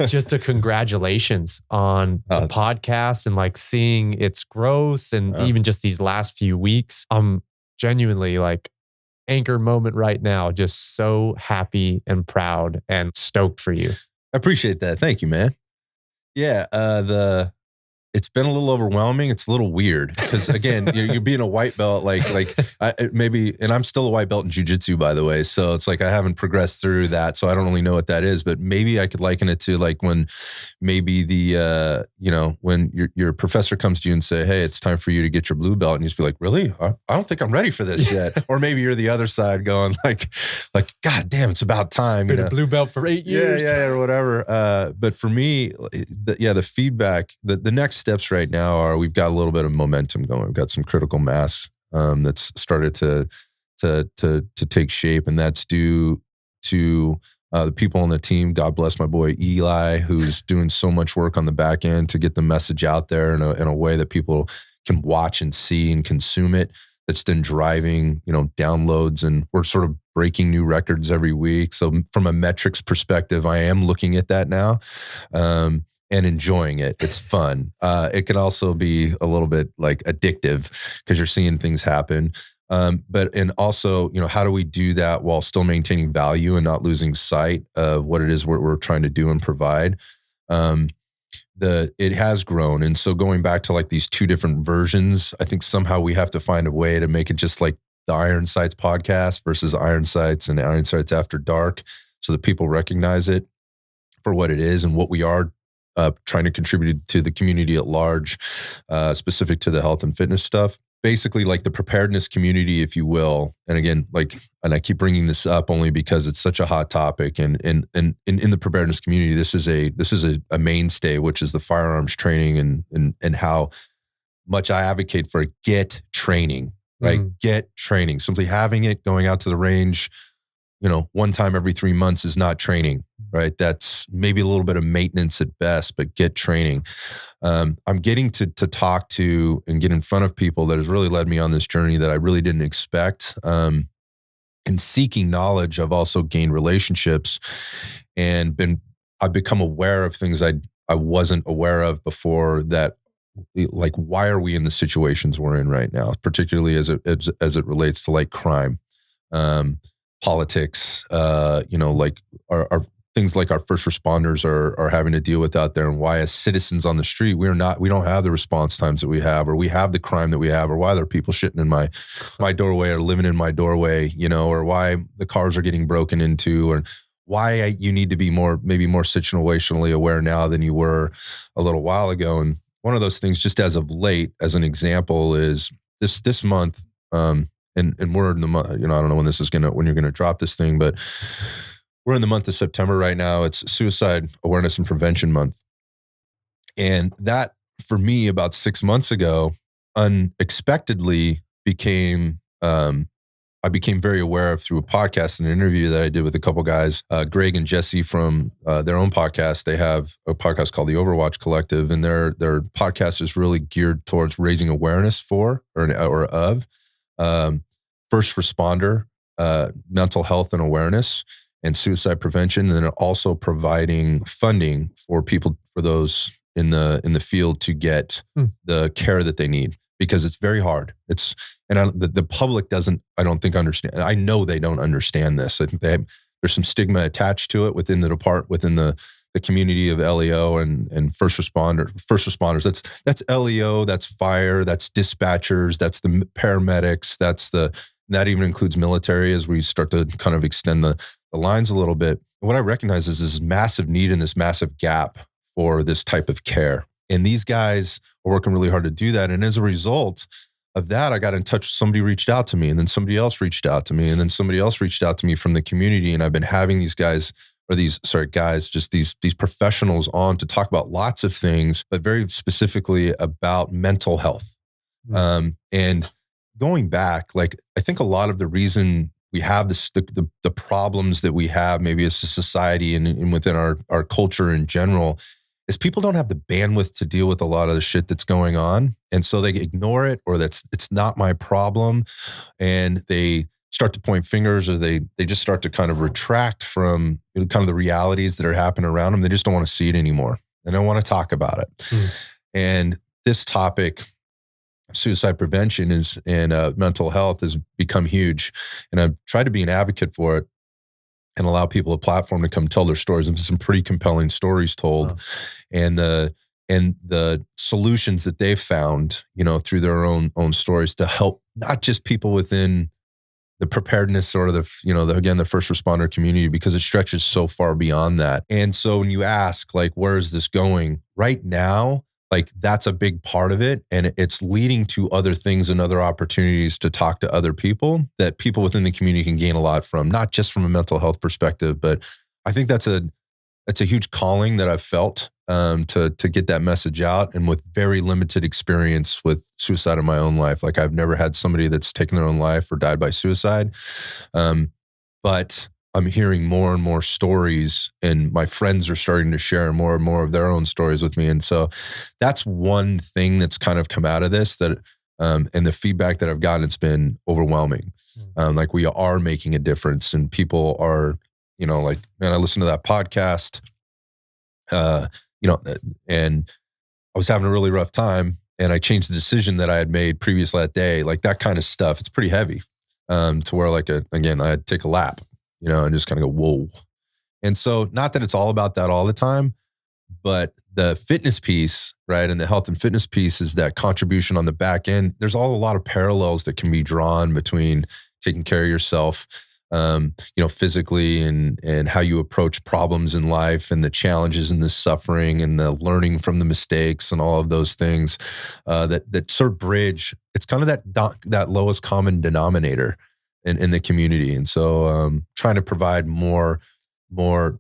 Just a congratulations on the podcast and like seeing its growth and even just these last few weeks. I'm genuinely like anchor moment right now, just so happy and proud and stoked for you. I appreciate that. Thank you, man. Yeah, it's been a little overwhelming. It's a little weird because again, you're being a white belt, maybe, and I'm still a white belt in jiu-jitsu, by the way. So it's like I haven't progressed through that, so I don't really know what that is. But maybe I could liken it to like when maybe when your professor comes to you and say, "Hey, it's time for you to get your blue belt," and you just be like, "Really? I don't think I'm ready for this yet." Or maybe you're the other side going like, "God damn, it's about time." Been a blue belt for 8 years, yeah, or whatever. But for me, the feedback, the next steps right now are we've got a little bit of momentum going. We've got some critical mass that's started to take shape, and that's due to the people on the team. God bless my boy Eli, who's doing so much work on the back end to get the message out there in a way that people can watch and see and consume it. That's then driving, downloads, and we're sort of breaking new records every week. So from a metrics perspective, I am looking at that now. And enjoying it. It's fun. It can also be a little bit like addictive because you're seeing things happen. And also, how do we do that while still maintaining value and not losing sight of what it is we're trying to do and provide? It has grown. And so going back to like these two different versions, I think somehow we have to find a way to make it just like the Iron Sights podcast versus Iron Sights and Iron Sights After Dark so that people recognize it for what it is and what we are trying to contribute to the community at large, specific to the health and fitness stuff. Basically, like the preparedness community, if you will. And again, and I keep bringing this up only because it's such a hot topic. And in the preparedness community, this is a mainstay, which is the firearms training and how much I advocate for get training, right? Get training. Simply having it, going out to the range, one time every 3 months is not training, right? That's maybe a little bit of maintenance at best, but get training. I'm getting to talk to and get in front of people that has really led me on this journey that I really didn't expect. And seeking knowledge, I've also gained relationships and I've become aware of things I wasn't aware of before, that like, why are we in the situations we're in right now, particularly as it relates to like crime, politics, like our things like our first responders are having to deal with out there, and why as citizens on the street, we don't have the response times that we have, or we have the crime that we have, or why there are people shitting in my doorway or living in my doorway, or why the cars are getting broken into, or why you need to be maybe more situationally aware now than you were a little while ago. And one of those things, just as of late, as an example, is this month, and we're in the month, I don't know when you're gonna drop this thing, but we're in the month of September right now. It's Suicide Awareness and Prevention Month. And that, for me, about 6 months ago, unexpectedly I became very aware of through a podcast and an interview that I did with a couple guys, Greg and Jesse from their own podcast. They have a podcast called the Overwatch Collective, and their podcast is really geared towards raising awareness for or of first responder, mental health and awareness, and suicide prevention, and then also providing funding for those in the field to get the care that they need, because it's very hard. The public doesn't, I don't think, understand. I know they don't understand this. I think there's some stigma attached to it within the community of LEO and first responders. That's LEO, that's fire, that's dispatchers, that's the paramedics, that even includes military as we start to kind of extend the lines a little bit. And what I recognize is this massive need and this massive gap for this type of care. And these guys are working really hard to do that. And as a result of that, I got in touch. Somebody reached out to me, and then somebody else reached out to me, and then somebody else reached out to me from the community. And I've been having these guys, just these professionals on to talk about lots of things, but very specifically about mental health. And going back, like, I think a lot of the reason we have the problems that we have, maybe as a society and within our culture in general, is people don't have the bandwidth to deal with a lot of the shit that's going on. And so they ignore it, or it's not my problem. And they start to point fingers, or they just start to kind of retract from kind of the realities that are happening around them. They just don't want to see it anymore. They don't want to talk about it. And this topic, suicide prevention and mental health, has become huge. And I've tried to be an advocate for it and allow people a platform to come tell their stories. And some pretty compelling stories told. Wow. And the solutions that they've found, through their own stories to help not just people within the preparedness or the first responder community, because it stretches so far beyond that. And so when you ask, like, where is this going right now? Like, that's a big part of it. And it's leading to other things and other opportunities to talk to other people that people within the community can gain a lot from, not just from a mental health perspective, but I think that's a huge calling that I've felt to get that message out. And with very limited experience with suicide in my own life, like I've never had somebody that's taken their own life or died by suicide. But I'm hearing more and more stories, and my friends are starting to share more and more of their own stories with me. And so that's one thing that's kind of come out of this, that, and the feedback that I've gotten, it's been overwhelming. Like, we are making a difference, and people are, like, man, I listened to that podcast, and I was having a really rough time, and I changed the decision that I had made previously that day. Like, that kind of stuff, it's pretty heavy, to where, like, again, I'd take a lap, and just kind of go, whoa. And so, not that it's all about that all the time, but the fitness piece, right? And the health and fitness piece is that contribution on the back end. There's a lot of parallels that can be drawn between taking care of yourself, physically, and how you approach problems in life, and the challenges and the suffering and the learning from the mistakes and all of those things, that sort of bridge. It's kind of that lowest common denominator in the community. And so, trying to provide more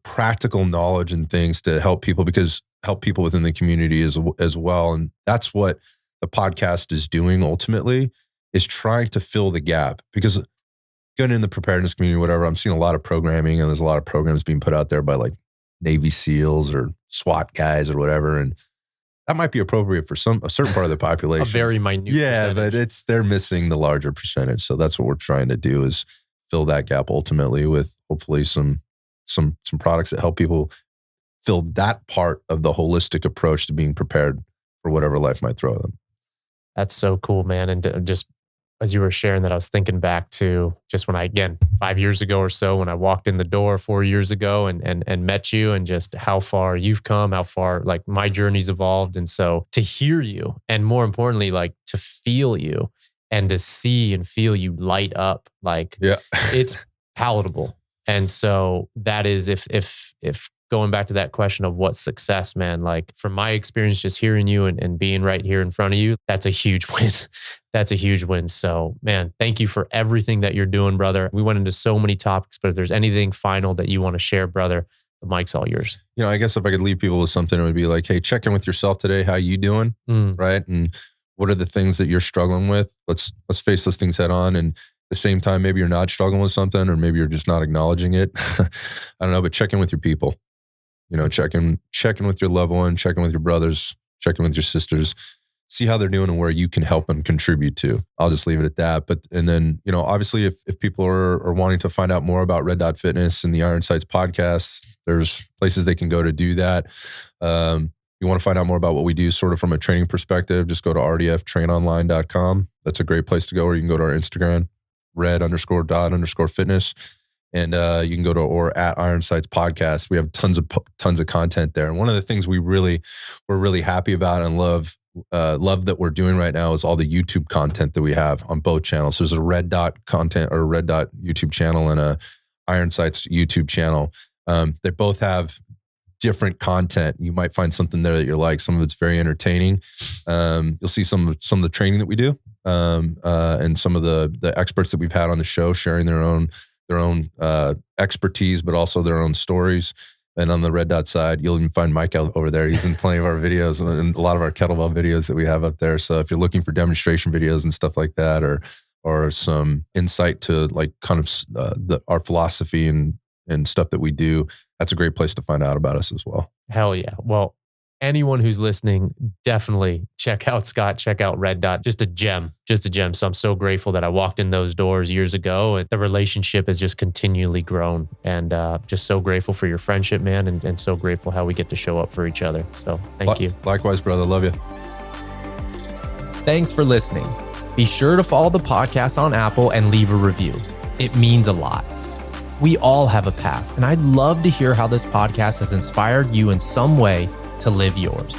practical knowledge and things to help people within the community as well. And that's what the podcast is doing ultimately, is trying to fill the gap. Because going in the preparedness community, whatever, I'm seeing a lot of programming, and there's a lot of programs being put out there by like Navy SEALs or SWAT guys or whatever. And that might be appropriate for a certain part of the population. A very minute percentage. But they're missing the larger percentage. So that's what we're trying to do, is fill that gap ultimately with hopefully some products that help people fill that part of the holistic approach to being prepared for whatever life might throw at them. That's so cool, man. And just as you were sharing that, I was thinking back to just when 5 years ago or so, when I walked in the door 4 years ago and met you, and just how far you've come, how far like my journey's evolved. And so to hear you, and more importantly, like to feel you and to see and feel you light up, like it's palatable. And so that is, if going back to that question of what's success, man, like from my experience, just hearing you and being right here in front of you, that's a huge win. That's a huge win. So, man, thank you for everything that you're doing, brother. We went into so many topics, but if there's anything final that you want to share, brother, the mic's all yours. I guess if I could leave people with something, it would be like, hey, check in with yourself today. How you doing? Right? And what are the things that you're struggling with? Let's face those things head on. And at the same time, maybe you're not struggling with something, or maybe you're just not acknowledging it. I don't know, but check in with your people. Check in with your loved one, check in with your brothers, check in with your sisters, see how they're doing and where you can help and contribute to. I'll just leave it at that. And then, obviously if people are wanting to find out more about Red Dot Fitness and the Iron Sights podcast, there's places they can go to do that. You want to find out more about what we do sort of from a training perspective, just go to rdftrainonline.com. That's a great place to go, or you can go to our Instagram, red_dot_fitness. And you can go to or at Iron Sights Podcast. We have tons of content there. And one of the things we're really happy about and love that we're doing right now is all the YouTube content that we have on both channels. So there's a Red Dot content or Red Dot YouTube channel and a Iron Sights YouTube channel. They both have different content. You might find something there that you like. Some of it's very entertaining. You'll see some of the training that we do, and some of the experts that we've had on the show sharing their own expertise, but also their own stories. And on the Red Dot side, you'll even find Mike out over there. He's in plenty of our videos and a lot of our kettlebell videos that we have up there. So if you're looking for demonstration videos and stuff like that, or some insight to like kind of our philosophy and stuff that we do, that's a great place to find out about us as well. Hell yeah. Well, anyone who's listening, definitely check out Scott, check out Red Dot. Just a gem. So I'm so grateful that I walked in those doors years ago, and the relationship has just continually grown, and just so grateful for your friendship, man. And so grateful how we get to show up for each other. So thank you. Likewise, brother. Love you. Thanks for listening. Be sure to follow the podcast on Apple and leave a review. It means a lot. We all have a path, and I'd love to hear how this podcast has inspired you in some way to live yours.